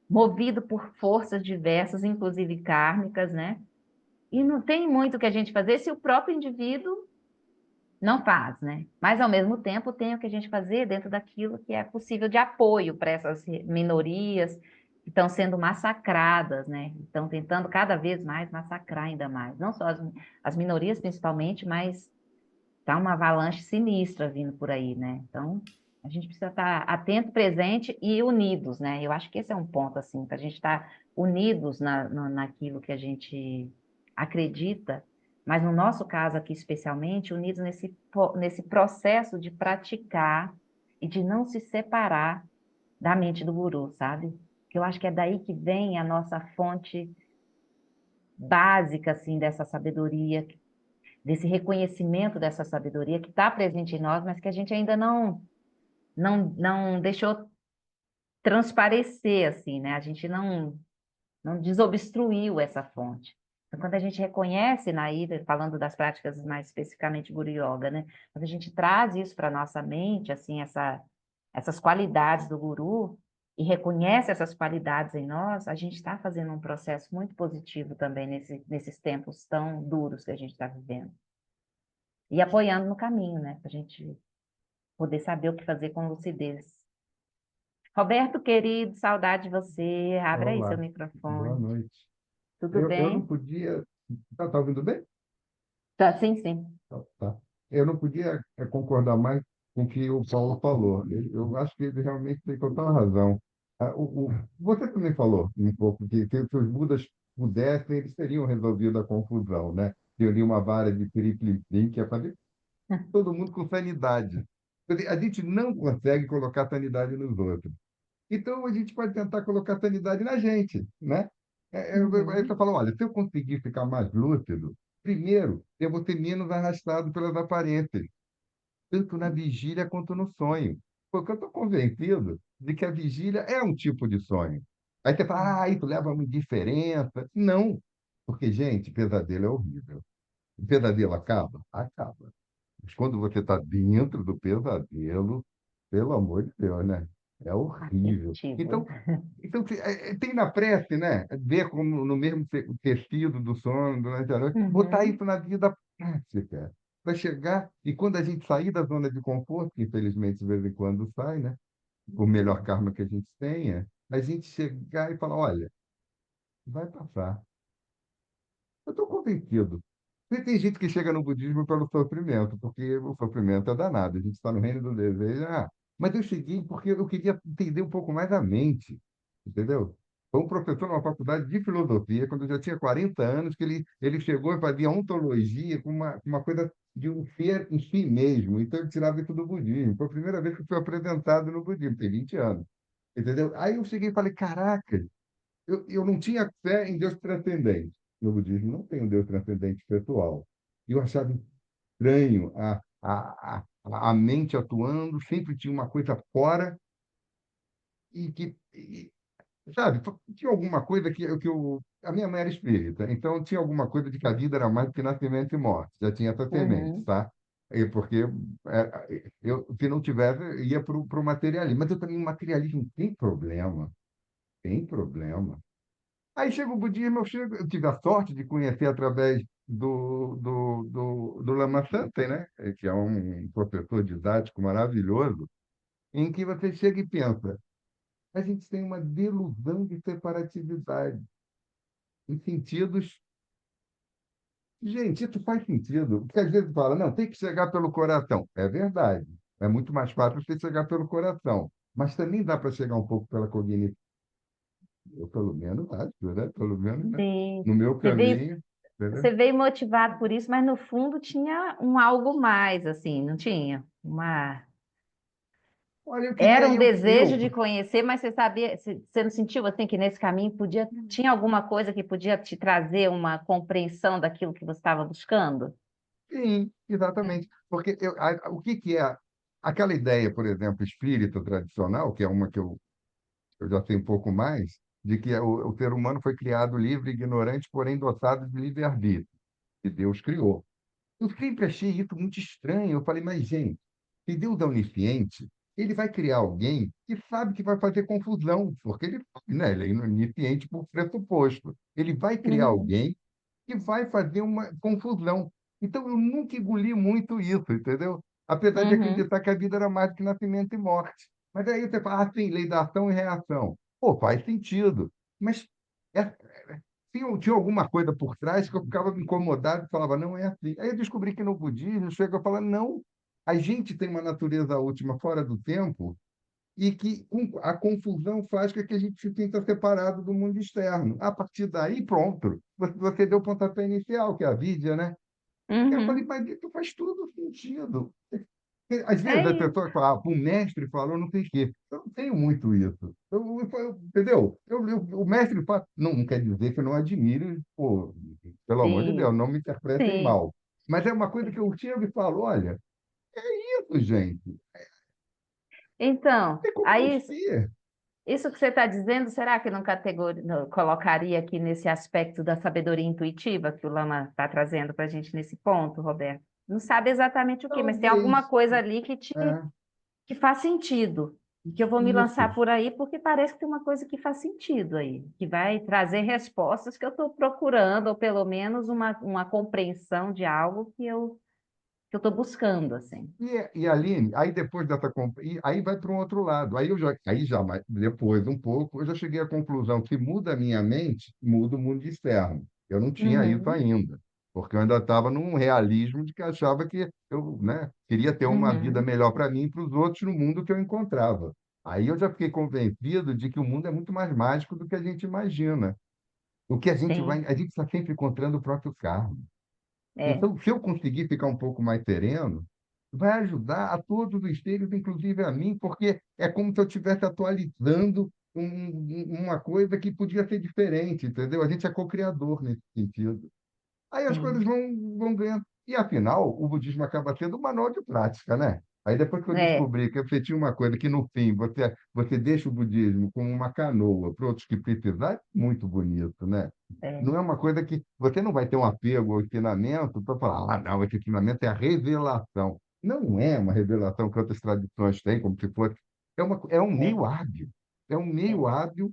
movido por forças diversas, inclusive kármicas, né? E não tem muito o que a gente fazer se o próprio indivíduo não faz, né? Mas, ao mesmo tempo, tem o que a gente fazer dentro daquilo que é possível de apoio para essas minorias que estão sendo massacradas, né? Estão tentando cada vez mais massacrar ainda mais. Não só as minorias, principalmente, mas tá uma avalanche sinistra vindo por aí, né? Então, a gente precisa estar atento, presente e unidos, né? Eu acho que esse é um ponto, assim, para a gente estar unidos naquilo que a gente acredita, mas no nosso caso aqui especialmente, unidos nesse processo de praticar e de não se separar da mente do guru, sabe? Que eu acho que é daí que vem a nossa fonte básica, assim, dessa sabedoria, desse reconhecimento dessa sabedoria que está presente em nós, mas que a gente ainda não deixou transparecer, assim, né? A gente não desobstruiu essa fonte. Então, quando a gente reconhece na ida, falando das práticas mais especificamente Guru Yoga, né? Quando a gente traz isso para a nossa mente, assim, essas qualidades do Guru, e reconhece essas qualidades em nós, a gente está fazendo um processo muito positivo também nesses tempos tão duros que a gente está vivendo. E apoiando no caminho, né? Para a gente poder saber o que fazer com lucidez. Roberto, querido, saudade de você. Abre aí seu Olá, boa microfone. noite. Tudo Eu não bem? podia. Tá ouvindo bem? Tá, sim, sim. Tá. Eu não podia concordar mais com o que o Paulo falou. Eu acho que ele realmente tem total razão. Você também falou um pouco que se os Budas pudessem, eles teriam resolvido a confusão, né? Teria uma vara de piriplim que ia fazer todo mundo com sanidade. Quer dizer, a gente não consegue colocar sanidade nos outros. Então, a gente pode tentar colocar sanidade na gente, né? Aí você Uhum. fala, olha, se eu conseguir ficar mais lúcido, primeiro, eu vou ser menos arrastado pelas aparências, tanto na vigília quanto no sonho. Porque eu estou convencido de que a vigília é um tipo de sonho. Aí você fala, isso leva a uma indiferença. Não, porque, gente, pesadelo é horrível. O pesadelo acaba? Acaba. Mas quando você está dentro do pesadelo, pelo amor de Deus, né? É horrível. Aflitivo. Então tem na prece, né? Ver como no mesmo tecido do sono, durante a noite, botar Uhum. isso na vida prática. Para chegar, e quando a gente sair da zona de conforto, que infelizmente de vez em quando sai, né? O melhor karma que a gente tenha, a gente chegar e falar: olha, vai passar. Eu estou convencido. E tem gente que chega no budismo pelo sofrimento, porque o sofrimento é danado. A gente está no reino do desejo. Mas eu cheguei porque eu queria entender um pouco mais a mente, entendeu? Foi um professor numa faculdade de filosofia, quando eu já tinha 40 anos, que ele chegou e fazia ontologia com uma coisa de um ser em si mesmo. Então, ele tirava isso do budismo. Foi a primeira vez que eu fui apresentado no budismo, tem 20 anos. Entendeu? Aí eu cheguei e falei, caraca, eu não tinha fé em Deus transcendente. No budismo não tem um Deus transcendente pessoal. E eu achava estranho a mente atuando, sempre tinha uma coisa fora e, sabe, tinha alguma coisa a minha mãe era espírita, então tinha alguma coisa de que a vida era mais do que nascimento e morte, já tinha essa semente, Uhum. tá? Porque se não tivesse, ia para o materialismo. Mas eu também, o materialismo tem problema, tem problema. Aí chega o budismo, eu tive a sorte de conhecer através do Lama Santen, né? Que é um professor didático maravilhoso, em que você chega e pensa, a gente tem uma delusão de separatividade, em sentidos. Gente, isso faz sentido, porque às vezes fala, não, tem que chegar pelo coração. É verdade, é muito mais fácil você chegar pelo coração, mas também dá para chegar um pouco pela cognição. Eu, pelo menos, acho, né? Pelo menos, né? Sim. No meu Você veio, caminho, entendeu? você veio motivado por isso, mas no fundo tinha um algo mais, assim, não tinha? Olha, eu Era queria um eu, desejo eu de conhecer, mas você sabia, você não sentiu assim que nesse caminho tinha alguma coisa que podia te trazer uma compreensão daquilo que você estava buscando? sim, exatamente. Porque o que é aquela ideia, por exemplo, espírita tradicional, que é uma que eu já sei um pouco mais, de que o ser humano foi criado livre e ignorante, porém dotado de livre-arbítrio, que Deus criou. Eu sempre achei isso muito estranho. Eu falei, mas, gente, se Deus é onisciente, ele vai criar alguém que sabe que vai fazer confusão, porque ele, né, ele é onisciente por pressuposto. Ele vai criar Uhum, alguém que vai fazer uma confusão. Então, eu nunca engoli muito isso, entendeu? Apesar de uhum, acreditar que a vida era mais do que nascimento e morte. Mas aí você fala, sim, lei da ação e reação. Pô, faz sentido. Mas é, tinha alguma coisa por trás que eu ficava incomodado e falava, não é assim. Aí eu descobri que no budismo chega a falar, não, a gente tem uma natureza última fora do tempo e que a confusão faz com que a gente se sinta separado do mundo externo. A partir daí, pronto, você deu o pontapé inicial, que é a vida, né? Eu falei, uhum. mas isso faz todo sentido. Às É vezes as isso, pessoas falam, o mestre falou, não sei o quê. Eu não tenho muito isso. Entendeu? O mestre fala, não quer dizer que eu não admire, pô, pelo amor de Deus, sim, não me interpretem sim. mal. Mas é uma coisa que eu chego e falo, olha, isso, gente, Então, tem como não aí ser. Isso que você está dizendo, será que não, não colocaria aqui nesse aspecto da sabedoria intuitiva que o Lama está trazendo para a gente nesse ponto, Roberto? Não sabe exatamente o quê, mas tem alguma Talvez. coisa ali que É, que faz sentido. E que eu vou me lançar isso. por aí porque parece que tem uma coisa que faz sentido aí, que vai trazer respostas que eu estou procurando, ou pelo menos uma compreensão de algo que eu estou buscando, assim. E Aline, aí depois dessa aí vai para um outro lado. Aí já depois um pouco, eu já cheguei à conclusão que muda a minha mente, muda o mundo externo. Eu não tinha isso Uhum, ainda, porque eu ainda estava num realismo de que achava que eu, né, queria ter uma vida uhum, melhor para mim e para os outros no mundo que eu encontrava. Aí eu já fiquei convencido de que o mundo é muito mais mágico do que a gente imagina. O que sim, a gente está sempre encontrando o próprio karma. é, Então, se eu conseguir ficar um pouco mais sereno, vai ajudar a todos os seres, inclusive a mim, porque é como se eu estivesse atualizando uma coisa que podia ser diferente, entendeu? A gente é co-criador nesse sentido. Aí as coisas sim, vão ganhando. E, afinal, o budismo acaba sendo um manual de prática, né? Aí, depois que eu é, descobri que você tinha uma coisa que, no fim, você deixa o budismo como uma canoa para outros que precisarem, muito bonito, né? é, Não é uma coisa que você não vai ter um apego ao ensinamento para falar, ah, não, esse ensinamento é a revelação. Não é uma revelação que outras tradições têm, como se fosse. É um é, meio hábil. É um meio é. hábil.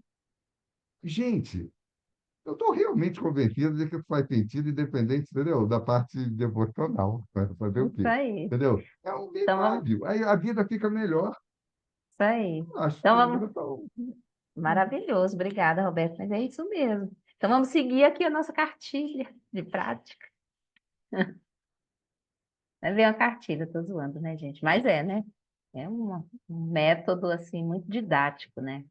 Gente, eu estou realmente convencido de que isso faz sentido, independente, entendeu? Da parte devocional. Vai fazer o Isso quê? aí. Entendeu? É um meio Então vamos, hábil. Aí a vida fica melhor. isso aí. Eu acho Então que a vamos, vida tá bom. maravilhoso, obrigada, Roberto, mas é isso mesmo. Então vamos seguir aqui a nossa cartilha de prática. Vai ver uma cartilha, tô zoando, né, gente? Mas é, né? É um método, assim, muito didático, né?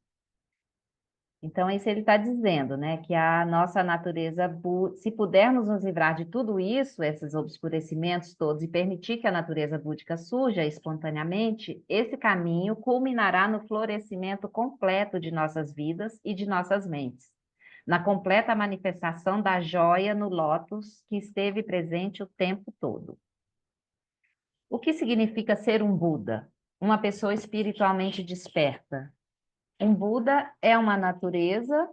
Então, isso ele está dizendo, né? Que a nossa natureza, se pudermos nos livrar de tudo isso, esses obscurecimentos todos, e permitir que a natureza búdica surja espontaneamente, esse caminho culminará no florescimento completo de nossas vidas e de nossas mentes, na completa manifestação da joia no lótus que esteve presente o tempo todo. O que significa ser um Buda? Uma pessoa espiritualmente desperta. Um Buda é uma natureza.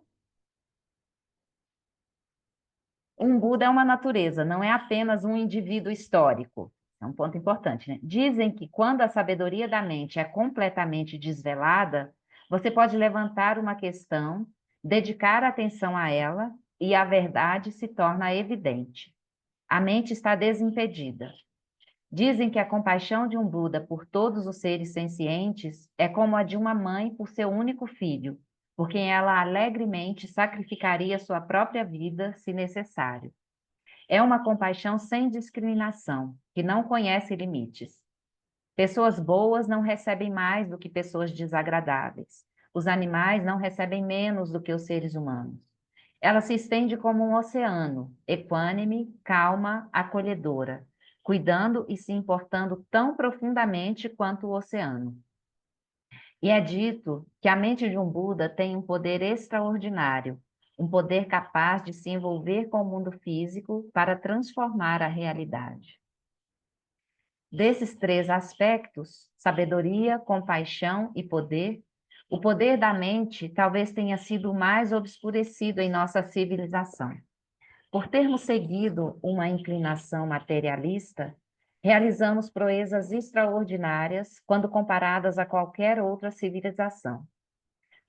Um Buda é uma natureza, não é apenas um indivíduo histórico. É um ponto importante, né? Dizem que quando a sabedoria da mente é completamente desvelada, você pode levantar uma questão, dedicar atenção a ela e a verdade se torna evidente. A mente está desimpedida. Dizem que a compaixão de um Buda por todos os seres sencientes é como a de uma mãe por seu único filho, por quem ela alegremente sacrificaria sua própria vida, se necessário. É uma compaixão sem discriminação, que não conhece limites. Pessoas boas não recebem mais do que pessoas desagradáveis. Os animais não recebem menos do que os seres humanos. Ela se estende como um oceano, equânime, calma, acolhedora, cuidando e se importando tão profundamente quanto o oceano. E é dito que a mente de um Buda tem um poder extraordinário, um poder capaz de se envolver com o mundo físico para transformar a realidade. Desses três aspectos, sabedoria, compaixão e poder, o poder da mente talvez tenha sido o mais obscurecido em nossa civilização. Por termos seguido uma inclinação materialista, realizamos proezas extraordinárias quando comparadas a qualquer outra civilização.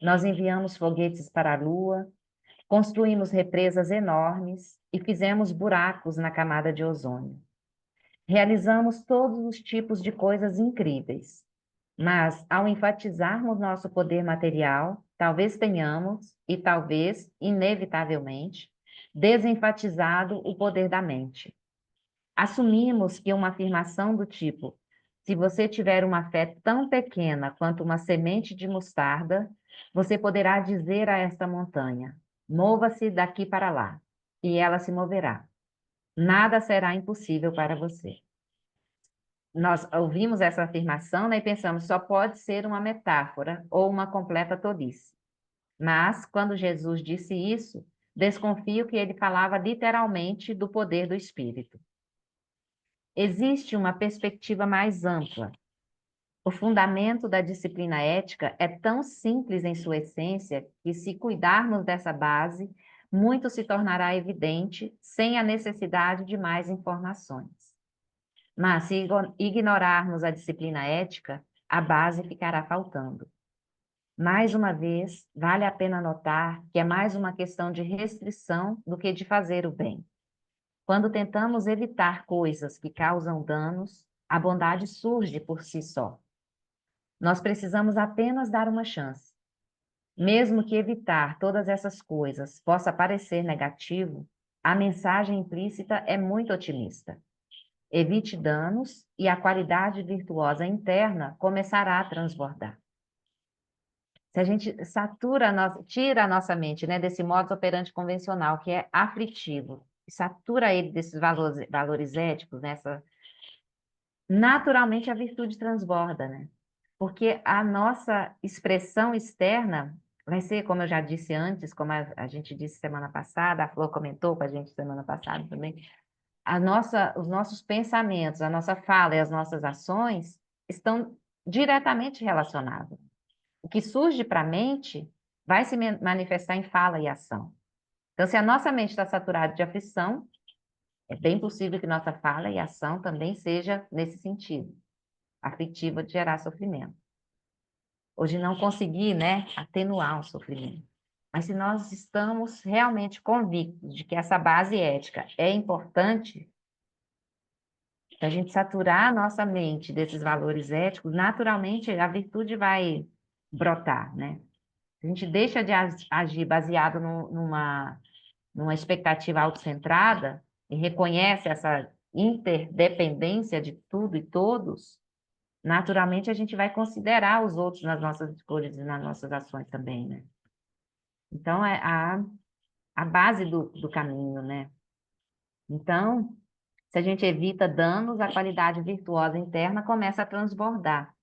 Nós enviamos foguetes para a Lua, construímos represas enormes e fizemos buracos na camada de ozônio. Realizamos todos os tipos de coisas incríveis, mas ao enfatizarmos nosso poder material, talvez tenhamos, e talvez, inevitavelmente, desenfatizado o poder da mente. Assumimos que uma afirmação do tipo: se você tiver uma fé tão pequena quanto uma semente de mostarda, você poderá dizer a esta montanha: mova-se daqui para lá, e ela se moverá. Nada será impossível para você. Nós ouvimos essa afirmação, né, e pensamos, só pode ser uma metáfora ou uma completa tolice. Mas, quando Jesus disse isso, desconfio que ele falava literalmente do poder do Espírito. Existe uma perspectiva mais ampla. O fundamento da disciplina ética é tão simples em sua essência que, se cuidarmos dessa base, muito se tornará evidente sem a necessidade de mais informações. Mas, se ignorarmos a disciplina ética, a base ficará faltando. Mais uma vez, vale a pena notar que é mais uma questão de restrição do que de fazer o bem. Quando tentamos evitar coisas que causam danos, a bondade surge por si só. Nós precisamos apenas dar uma chance. Mesmo que evitar todas essas coisas possa parecer negativo, a mensagem implícita é muito otimista. Evite danos e a qualidade virtuosa interna começará a transbordar. Se a gente tira a nossa mente, né, desse modus operandi convencional, que é aflitivo, e satura ele desses valores éticos, naturalmente a virtude transborda, né? Porque a nossa expressão externa vai ser, como eu já disse antes, como a gente disse semana passada, a Flor comentou com a gente semana passada também, os nossos pensamentos, a nossa fala e as nossas ações estão diretamente relacionados. O que surge para a mente vai se manifestar em fala e ação. Então, se a nossa mente está saturada de aflição, é bem possível que nossa fala e ação também seja nesse sentido, aflitiva, de gerar sofrimento. Ou de não conseguir, né, atenuar o sofrimento. Mas se nós estamos realmente convictos de que essa base ética é importante, se a gente saturar a nossa mente desses valores éticos, naturalmente a virtude vai brotar, né? A gente deixa de agir baseado numa expectativa autocentrada e reconhece essa interdependência de tudo e todos, naturalmente a gente vai considerar os outros nas nossas escolhas e nas nossas ações também, né? Então, é a base do caminho, né? Então, se a gente evita danos, a qualidade virtuosa interna começa a transbordar.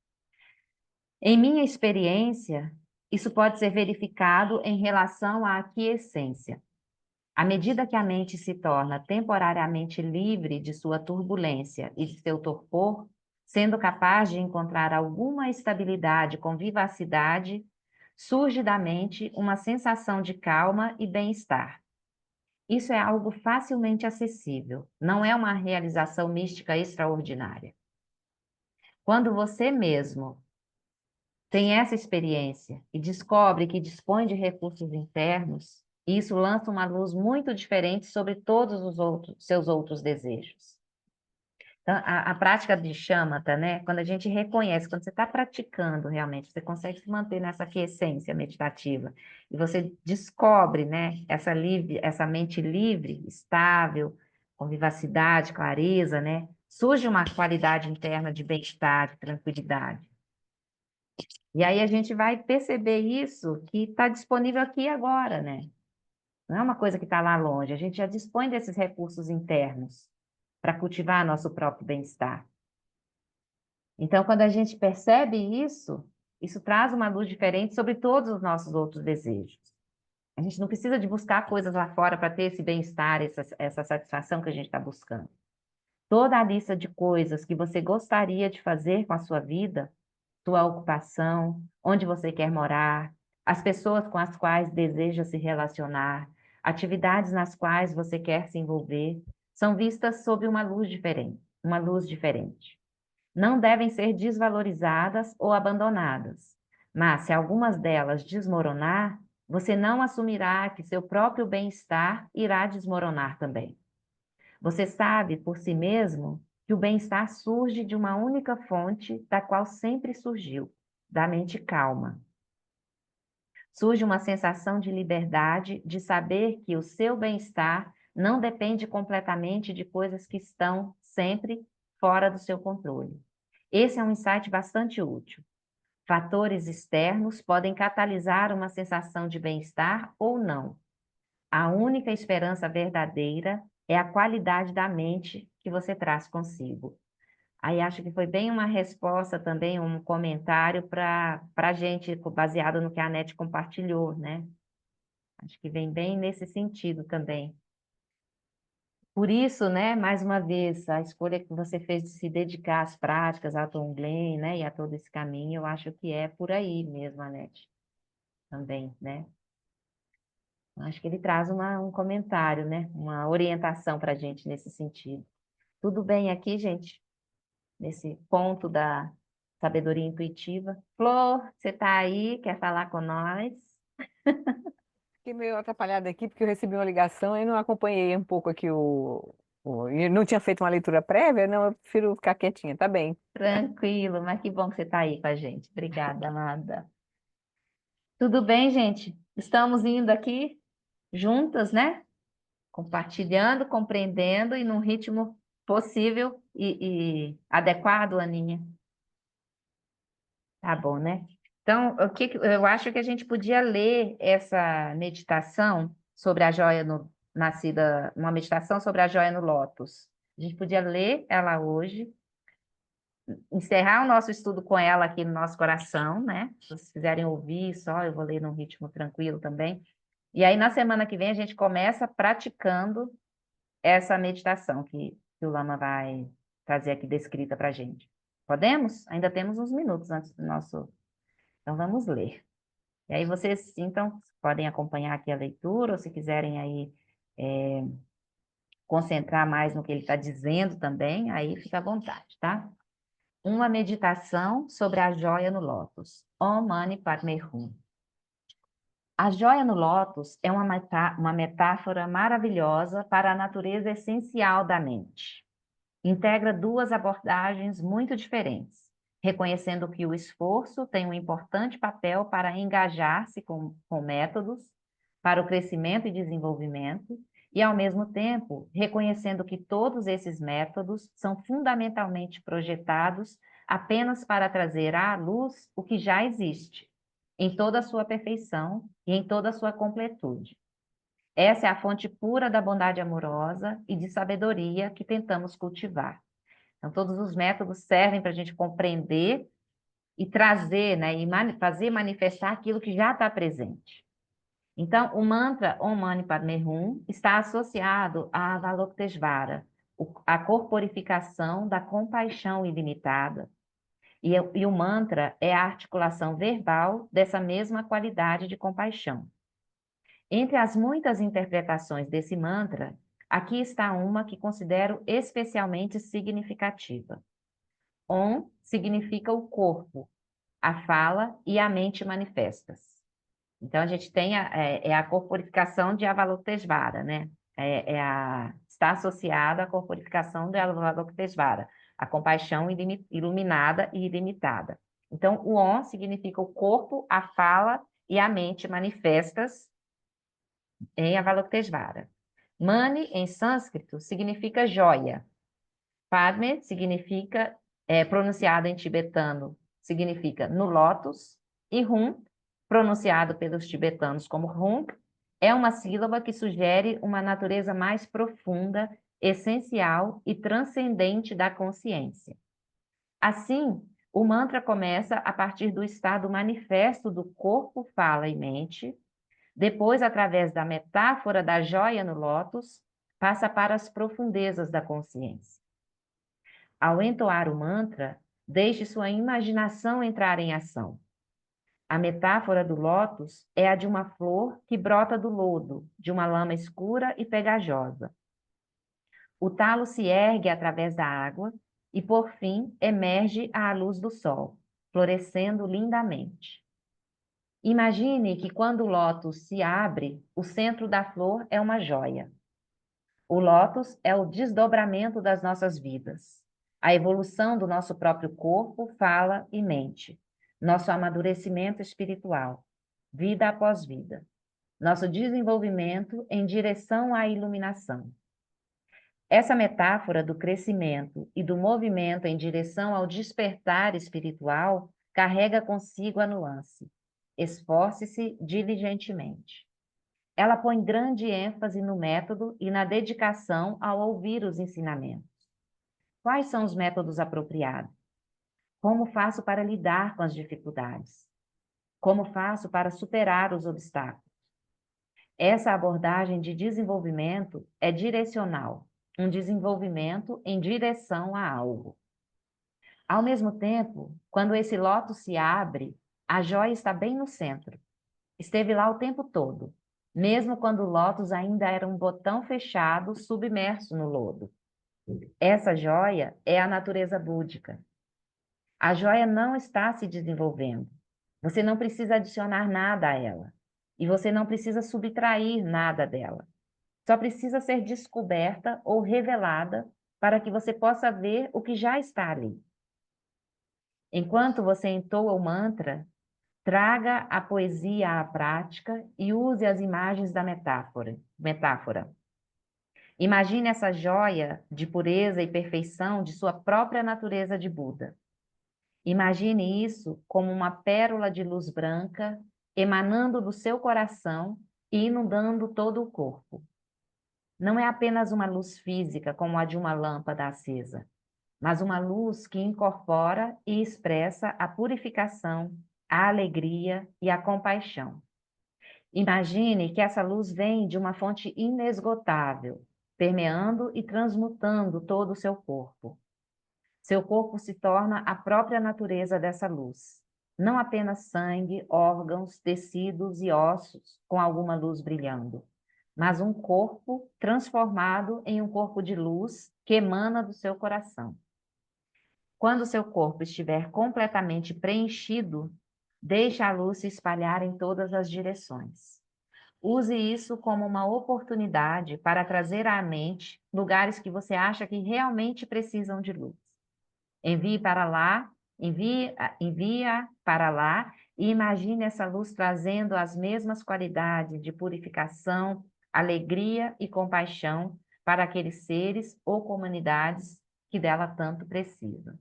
Em minha experiência, isso pode ser verificado em relação à aquiescência. À medida que a mente se torna temporariamente livre de sua turbulência e de seu torpor, sendo capaz de encontrar alguma estabilidade com vivacidade, surge da mente uma sensação de calma e bem-estar. Isso é algo facilmente acessível, não é uma realização mística extraordinária. Quando você mesmo tem essa experiência e descobre que dispõe de recursos internos, isso lança uma luz muito diferente sobre todos os seus outros desejos. Então, a prática de shamatha, né? Quando a gente reconhece, quando você está praticando realmente, você consegue se manter nessa quiescência meditativa, e você descobre, né, essa mente livre, estável, com vivacidade, clareza, né? Surge uma qualidade interna de bem-estar, de tranquilidade. E aí a gente vai perceber isso que está disponível aqui agora, né? Não é uma coisa que está lá longe, a gente já dispõe desses recursos internos para cultivar nosso próprio bem-estar. Então, quando a gente percebe isso, isso traz uma luz diferente sobre todos os nossos outros desejos. A gente não precisa de buscar coisas lá fora para ter esse bem-estar, essa satisfação que a gente está buscando. Toda a lista de coisas que você gostaria de fazer com a sua vida, sua ocupação, onde você quer morar, as pessoas com as quais deseja se relacionar, atividades nas quais você quer se envolver, são vistas sob uma luz diferente, uma luz diferente. Não devem ser desvalorizadas ou abandonadas, mas se algumas delas desmoronar, você não assumirá que seu próprio bem-estar irá desmoronar também. Você sabe por si mesmo que o bem-estar surge de uma única fonte, da qual sempre surgiu, da mente calma. Surge uma sensação de liberdade, de saber que o seu bem-estar não depende completamente de coisas que estão sempre fora do seu controle. Esse é um insight bastante útil. Fatores externos podem catalisar uma sensação de bem-estar ou não. A única esperança verdadeira é a qualidade da mente que você traz consigo. Aí acho que foi bem uma resposta também, um comentário para a gente, baseado no que a Anete compartilhou, né? Acho que vem bem nesse sentido também. Por isso, né, mais uma vez, a escolha que você fez de se dedicar às práticas, ao Tonglen, né, e a todo esse caminho, eu acho que é por aí mesmo, Anete, também, né? Acho que ele traz um comentário, né, uma orientação para a gente nesse sentido. Tudo bem aqui, gente? Nesse ponto da sabedoria intuitiva. Flor, você está aí? Quer falar com nós? Fiquei meio atrapalhada aqui porque eu recebi uma ligação e não acompanhei um pouco aqui e não tinha feito uma leitura prévia, não, eu prefiro ficar quietinha, tá bem. Tranquilo, mas que bom que você está aí com a gente. Obrigada, amada. Tudo bem, gente? Estamos indo aqui juntas, né? Compartilhando, compreendendo e num ritmo possível e adequado, Aninha. Tá bom, né? Então, eu acho que a gente podia ler essa meditação sobre a joia nascida, uma meditação sobre a joia no lótus. A gente podia ler ela hoje, encerrar o nosso estudo com ela aqui no nosso coração, né? Se vocês quiserem ouvir só, eu vou ler num ritmo tranquilo também. E aí, na semana que vem, a gente começa praticando essa meditação que o Lama vai trazer aqui descrita para a gente. Podemos? Ainda temos uns minutos antes do nosso. Então, vamos ler. E aí, vocês, então, podem acompanhar aqui a leitura, ou se quiserem aí concentrar mais no que ele está dizendo também, aí fica à vontade, tá? Uma meditação sobre a joia no lótus. Om Mani Padme Hum. A joia no lótus é uma metáfora maravilhosa para a natureza essencial da mente. Integra duas abordagens muito diferentes, reconhecendo que o esforço tem um importante papel para engajar-se com métodos para o crescimento e desenvolvimento, e, ao mesmo tempo, reconhecendo que todos esses métodos são fundamentalmente projetados apenas para trazer à luz o que já existe, em toda a sua perfeição e em toda a sua completude. Essa é a fonte pura da bondade amorosa e de sabedoria que tentamos cultivar. Então, todos os métodos servem para a gente compreender e trazer, né, e fazer manifestar aquilo que já está presente. Então, o mantra Om Mani Padme Hum está associado a Avalokiteshvara, a corporificação da compaixão ilimitada. E o mantra é a articulação verbal dessa mesma qualidade de compaixão. Entre as muitas interpretações desse mantra, aqui está uma que considero especialmente significativa. Om significa o corpo, a fala e a mente manifestas. Então, a gente tem a corporificação de Avalokiteshvara, né? Está associada à corporificação de Avalokiteshvara, a compaixão iluminada e ilimitada. Então, o Om significa o corpo, a fala e a mente manifestas em Avalokiteshvara. Mani, em sânscrito, significa joia. Padme significa, pronunciado em tibetano, significa no lótus, e Hum, pronunciado pelos tibetanos como Hum, é uma sílaba que sugere uma natureza mais profunda, essencial e transcendente da consciência. Assim, o mantra começa a partir do estado manifesto do corpo, fala e mente. Depois, através da metáfora da joia no lótus, passa para as profundezas da consciência. Ao entoar o mantra, deixe sua imaginação entrar em ação. A metáfora do lótus é a de uma flor que brota do lodo, de uma lama escura e pegajosa. O talo se ergue através da água e, por fim, emerge à luz do sol, florescendo lindamente. Imagine que quando o lótus se abre, o centro da flor é uma joia. O lótus é o desdobramento das nossas vidas, a evolução do nosso próprio corpo, fala e mente, nosso amadurecimento espiritual, vida após vida, nosso desenvolvimento em direção à iluminação. Essa metáfora do crescimento e do movimento em direção ao despertar espiritual carrega consigo a nuance. Esforce-se diligentemente. Ela põe grande ênfase no método e na dedicação ao ouvir os ensinamentos. Quais são os métodos apropriados? Como faço para lidar com as dificuldades? Como faço para superar os obstáculos? Essa abordagem de desenvolvimento é direcional, um desenvolvimento em direção a algo. Ao mesmo tempo, quando esse lótus se abre, a joia está bem no centro. Esteve lá o tempo todo, mesmo quando o lótus ainda era um botão fechado, submerso no lodo. Essa joia é a natureza búdica. A joia não está se desenvolvendo. Você não precisa adicionar nada a ela. E você não precisa subtrair nada dela. Só precisa ser descoberta ou revelada para que você possa ver o que já está ali. Enquanto você entoa o mantra, traga a poesia à prática e use as imagens da metáfora. Imagine essa joia de pureza e perfeição de sua própria natureza de Buda. Imagine isso como uma pérola de luz branca emanando do seu coração e inundando todo o corpo. Não é apenas uma luz física como a de uma lâmpada acesa, mas uma luz que incorpora e expressa a purificação, a alegria e a compaixão. Imagine que essa luz vem de uma fonte inesgotável, permeando e transmutando todo o seu corpo. Seu corpo se torna a própria natureza dessa luz. Não apenas sangue, órgãos, tecidos e ossos com alguma luz brilhando, mas um corpo transformado em um corpo de luz que emana do seu coração. Quando seu corpo estiver completamente preenchido, deixe a luz se espalhar em todas as direções. Use isso como uma oportunidade para trazer à mente lugares que você acha que realmente precisam de luz. Envia para lá e imagine essa luz trazendo as mesmas qualidades de purificação, alegria e compaixão para aqueles seres ou comunidades que dela tanto precisam.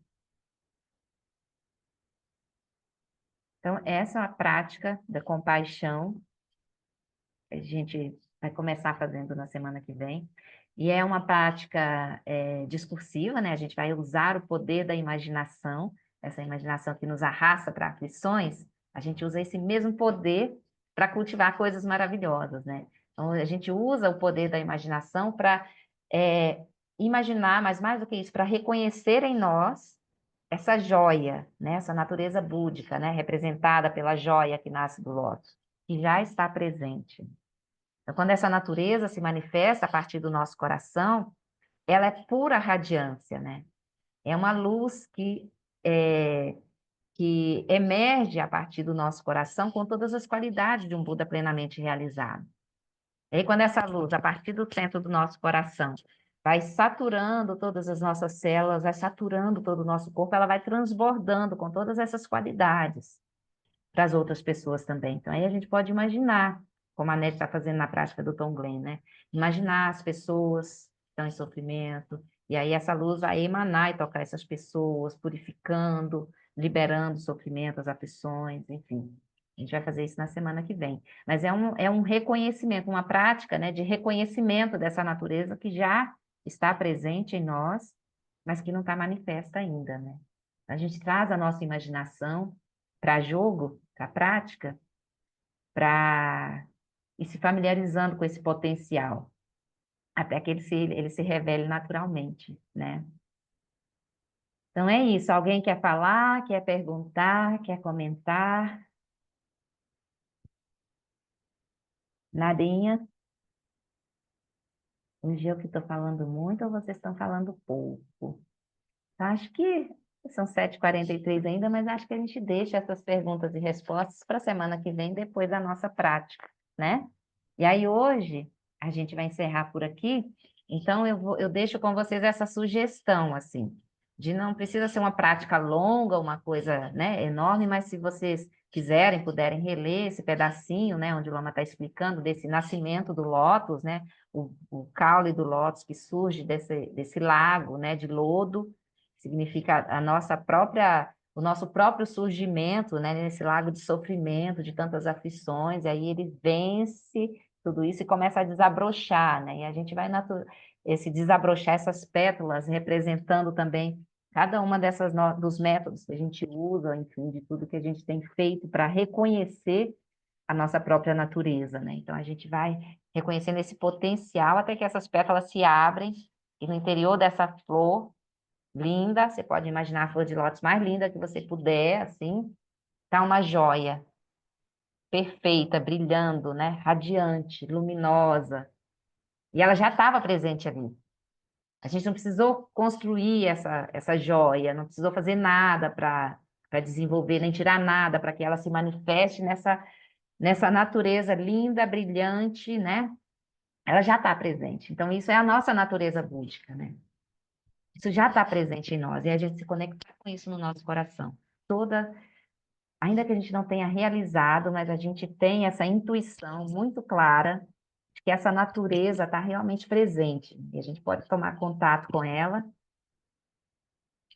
Então, essa é a prática da compaixão que a gente vai começar fazendo na semana que vem. E é uma prática discursiva, né? A gente vai usar o poder da imaginação, essa imaginação que nos arrasta para aflições, a gente usa esse mesmo poder para cultivar coisas maravilhosas, né? Então, a gente usa o poder da imaginação para imaginar, mas mais do que isso, para reconhecer em nós essa joia, né? Essa natureza búdica, né? Representada pela joia que nasce do lótus, que já está presente. Então, quando essa natureza se manifesta a partir do nosso coração, ela é pura radiância, né? É uma luz que emerge a partir do nosso coração com todas as qualidades de um Buda plenamente realizado. E aí, quando essa luz, a partir do centro do nosso coração, vai saturando todas as nossas células, vai saturando todo o nosso corpo, ela vai transbordando com todas essas qualidades para as outras pessoas também. Então, aí a gente pode imaginar, como a Nete está fazendo na prática do Tom Glenn, né? Imaginar as pessoas que estão em sofrimento, e aí essa luz vai emanar e tocar essas pessoas, purificando, liberando o sofrimento, as aflições, enfim. A gente vai fazer isso na semana que vem. Mas é um reconhecimento, uma prática, né, de reconhecimento dessa natureza que já está presente em nós, mas que não está manifesta ainda, né? A gente traz a nossa imaginação para jogo, para prática, para ir se familiarizando com esse potencial, até que ele se revele naturalmente, né? Então é isso. Alguém quer falar, quer perguntar, quer comentar? Nadinha? Hoje eu que estou falando muito ou vocês estão falando pouco? Acho que são 7h43 ainda, mas acho que a gente deixa essas perguntas e respostas para a semana que vem, depois da nossa prática, né? E aí hoje a gente vai encerrar por aqui, então eu deixo com vocês essa sugestão, assim, de não precisa ser uma prática longa, uma coisa, né, enorme, mas se vocês quiserem, puderem reler esse pedacinho, né, onde o Lama está explicando desse nascimento do lótus, né, o caule do lótus que surge desse lago, né, de lodo, significa o nosso próprio surgimento, né, nesse lago de sofrimento, de tantas aflições, e aí ele vence tudo isso e começa a desabrochar, né, e a gente vai esse desabrochar essas pétalas, representando também cada uma dos métodos que a gente usa, enfim, de tudo que a gente tem feito para reconhecer a nossa própria natureza, né, então a gente vai reconhecendo esse potencial até que essas pétalas se abrem E no interior dessa flor linda, você pode imaginar a flor de lótus mais linda que você puder, assim, tá uma joia perfeita, brilhando, né? Radiante, luminosa. E ela já estava presente ali. A gente não precisou construir essa joia, não precisou fazer nada para desenvolver, nem tirar nada para que ela se manifeste nessa natureza linda, brilhante, né? Ela já está presente. Então, isso é a nossa natureza búdica, né? Isso já está presente em nós, e a gente se conectar com isso no nosso coração. Ainda que a gente não tenha realizado, mas a gente tem essa intuição muito clara de que essa natureza está realmente presente. E a gente pode tomar contato com ela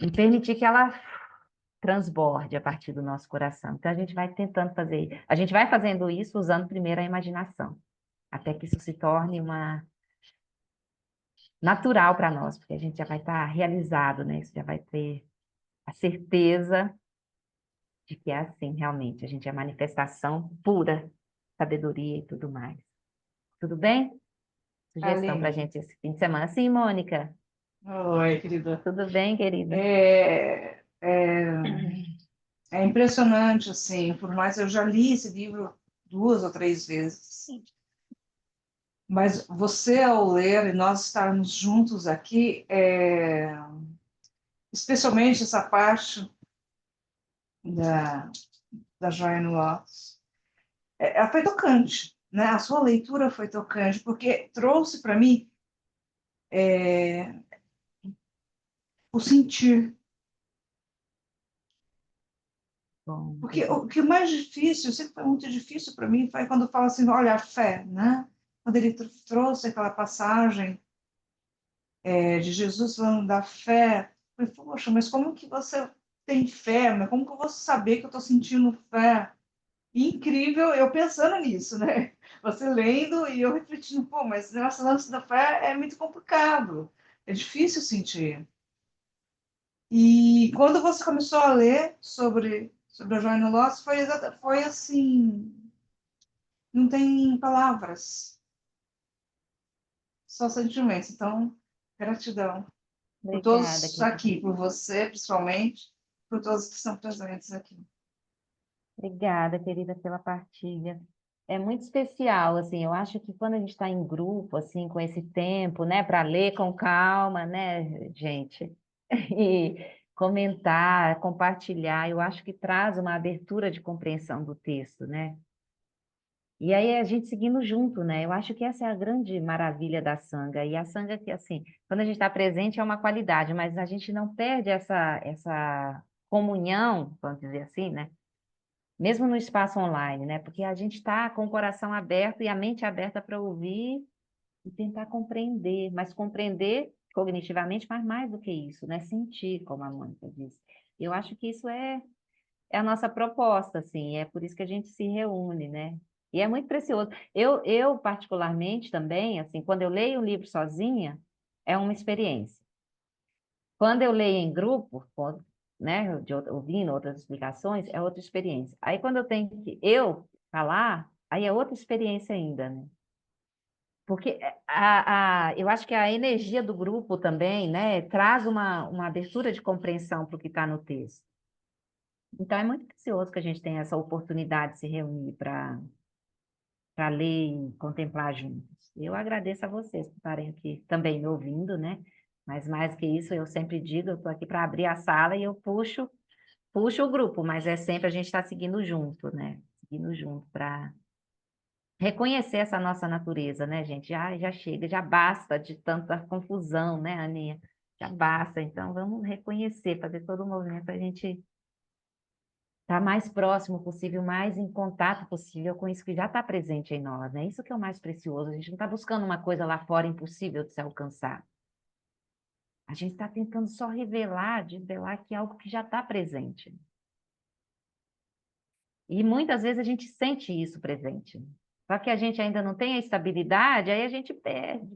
e permitir que ela transborde a partir do nosso coração. Então, a gente vai tentando fazer, a gente vai fazendo isso usando primeiro a imaginação, até que isso se torne uma natural para nós, porque a gente já vai estar realizado, né? Isso já vai ter a certeza de que é assim, realmente. A gente é a manifestação pura, sabedoria e tudo mais. Tudo bem? Sugestão para a Aline. gente esse fim de semana. Sim, Mônica. Oi, querida. Tudo bem, querida? É, é, é impressionante, assim, por mais eu já li esse livro 2 ou 3 vezes, mas você, ao ler e nós estarmos juntos aqui, especialmente essa parte da, da Joia no Lótus, ela foi tocante, né? A sua leitura foi tocante, porque trouxe para mim o sentir. Bom, Porque o que é mais difícil, sempre foi muito difícil para mim, foi quando fala assim, olha, a fé, né? Quando ele trouxe aquela passagem de Jesus falando da fé, eu falei, poxa, mas como que você tem fé? Mas como que eu vou saber que eu estou sentindo fé? E incrível, eu pensando nisso, né? Você lendo e eu refletindo, pô, mas esse lance da fé é muito complicado, é difícil sentir. E quando você começou a ler sobre a Joia no Lotus, foi assim, não tem palavras, só sentimentos. Então, gratidão por obrigada, todos querida. aqui, por você, principalmente, por todos que estão presentes aqui. Obrigada, querida, pela partilha. É muito especial, assim, eu acho que quando a gente está em grupo, assim, com esse tempo, né, para ler com calma, né, gente, e comentar, compartilhar, eu acho que traz uma abertura de compreensão do texto, né? E aí a gente seguindo junto, né? Eu acho que essa é a grande maravilha da sanga. E a sanga que, assim, quando a gente está presente é uma qualidade, mas a gente não perde essa comunhão, vamos dizer assim, né? Mesmo no espaço online, né? Porque a gente está com o coração aberto e a mente aberta para ouvir e tentar compreender, mas compreender cognitivamente, mas mais do que isso, né? Sentir, como a Mônica disse. Eu acho que isso é a nossa proposta, assim, é por isso que a gente se reúne, né? E é muito precioso. Eu particularmente, também, assim, quando eu leio um livro sozinha, é uma experiência. Quando eu leio em grupo, né, ouvindo outras explicações, é outra experiência. Aí, quando eu tenho que eu falar, aí é outra experiência ainda, né? Porque eu acho que a energia do grupo também, né, traz uma abertura de compreensão para o que está no texto. Então, é muito precioso que a gente tenha essa oportunidade de se reunir para ler e contemplar juntos. Eu agradeço a vocês por estarem aqui também me ouvindo, né? Mas mais que isso, eu sempre digo, eu estou aqui para abrir a sala e eu puxo o grupo, mas é sempre a gente está seguindo junto, né? Seguindo junto para reconhecer essa nossa natureza, né, gente? Já chega, já basta de tanta confusão, né, Aninha? Já basta. Então, vamos reconhecer, fazer todo o movimento para a gente estar mais próximo possível, mais em contato possível com isso que já está presente em nós, né? Isso que é o mais precioso. A gente não está buscando uma coisa lá fora impossível de se alcançar. A gente está tentando só revelar que é algo que já está presente. E muitas vezes a gente sente isso presente. Só que a gente ainda não tem a estabilidade, aí a gente perde.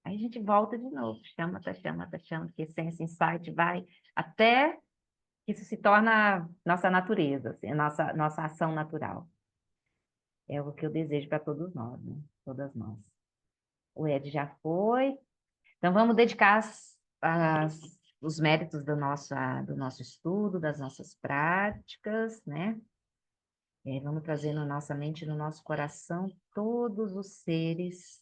Aí a gente volta de novo, chama, que essência, insight, vai até que isso se torna nossa natureza, assim, nossa ação natural. É o que eu desejo para todos nós, né? Todas nós. O Ed já foi. Então, vamos dedicar os méritos do nosso estudo, das nossas práticas, né? Vamos trazer na nossa mente, no nosso coração, todos os seres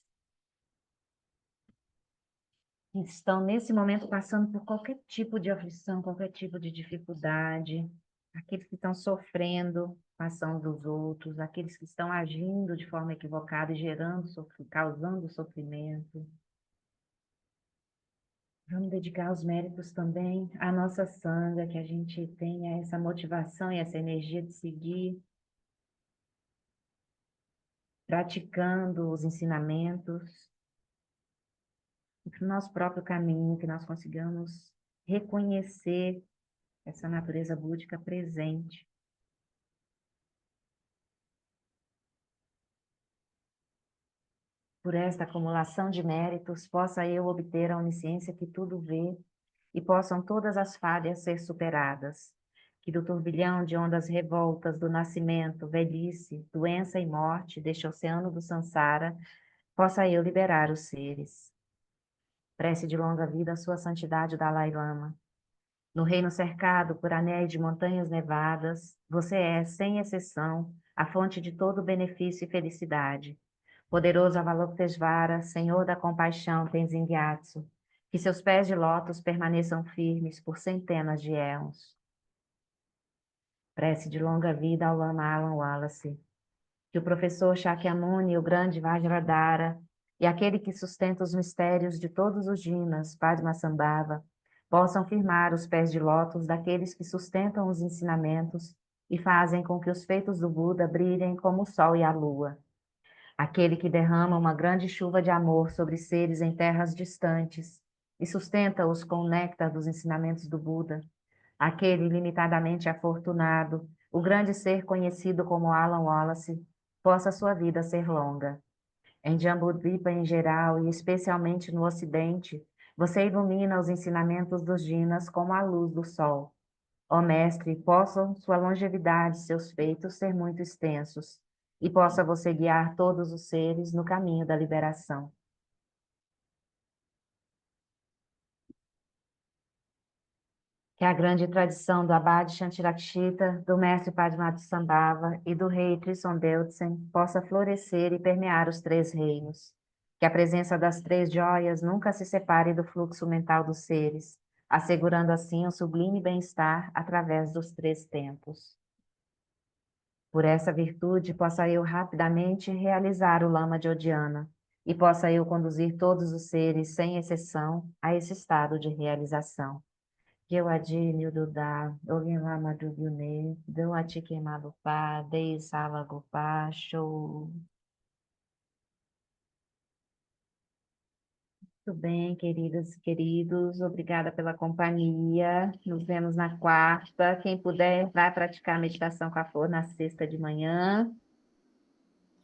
que estão nesse momento passando por qualquer tipo de aflição, qualquer tipo de dificuldade, aqueles que estão sofrendo com a ação dos outros, aqueles que estão agindo de forma equivocada e causando sofrimento. Vamos dedicar os méritos também à nossa sanga, que a gente tenha essa motivação e essa energia de seguir praticando os ensinamentos, e para o nosso próprio caminho, que nós consigamos reconhecer essa natureza búdica presente. Por esta acumulação de méritos, possa eu obter a onisciência que tudo vê e possam todas as falhas ser superadas. Que do turbilhão de ondas revoltas do nascimento, velhice, doença e morte deste oceano do Sansara, possa eu liberar os seres. Prece de longa vida à sua santidade, Dalai Lama. No reino cercado por anéis de montanhas nevadas, você é, sem exceção, a fonte de todo benefício e felicidade. Poderoso Avalokiteshvara, Senhor da compaixão, Tenzin Gyatso, que seus pés de lótus permaneçam firmes por centenas de éons. Prece de longa vida ao Lama Alan Wallace. Que o professor Shakyamuni, o grande Vajradhara, e aquele que sustenta os mistérios de todos os Jinas, Padmasambhava, possam firmar os pés de lótus daqueles que sustentam os ensinamentos e fazem com que os feitos do Buda brilhem como o sol e a lua. Aquele que derrama uma grande chuva de amor sobre seres em terras distantes e sustenta-os com o néctar dos ensinamentos do Buda. Aquele ilimitadamente afortunado, o grande ser conhecido como Alan Wallace, possa sua vida ser longa. Em Jambudvipa em geral e especialmente no Ocidente, você ilumina os ensinamentos dos Jinas como a luz do sol. Ó Mestre, possam sua longevidade e seus feitos ser muito extensos, e possa você guiar todos os seres no caminho da liberação. Que a grande tradição do Abade Shantirakshita, do mestre Padmasambhava e do rei Tristan Deutsen possa florescer e permear os três reinos. Que a presença das três joias nunca se separe do fluxo mental dos seres, assegurando assim o sublime bem-estar através dos três tempos. Por essa virtude, possa eu rapidamente realizar o Lama de Odiana e possa eu conduzir todos os seres, sem exceção, a esse estado de realização. Que eu adine o Dudá, Ogin Lama do Gyune, Dão Atike Malupá, Dei Salagopá, Show. Muito bem, queridas e queridos, obrigada pela companhia. Nos vemos na quarta. Quem puder, vai praticar a meditação com a flor na sexta de manhã.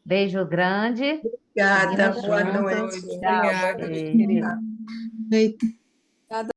Beijo grande. Obrigada, Seguimos boa juntas. noite. Tchau, boa Obrigada. noite, Beijo. querida. Noite.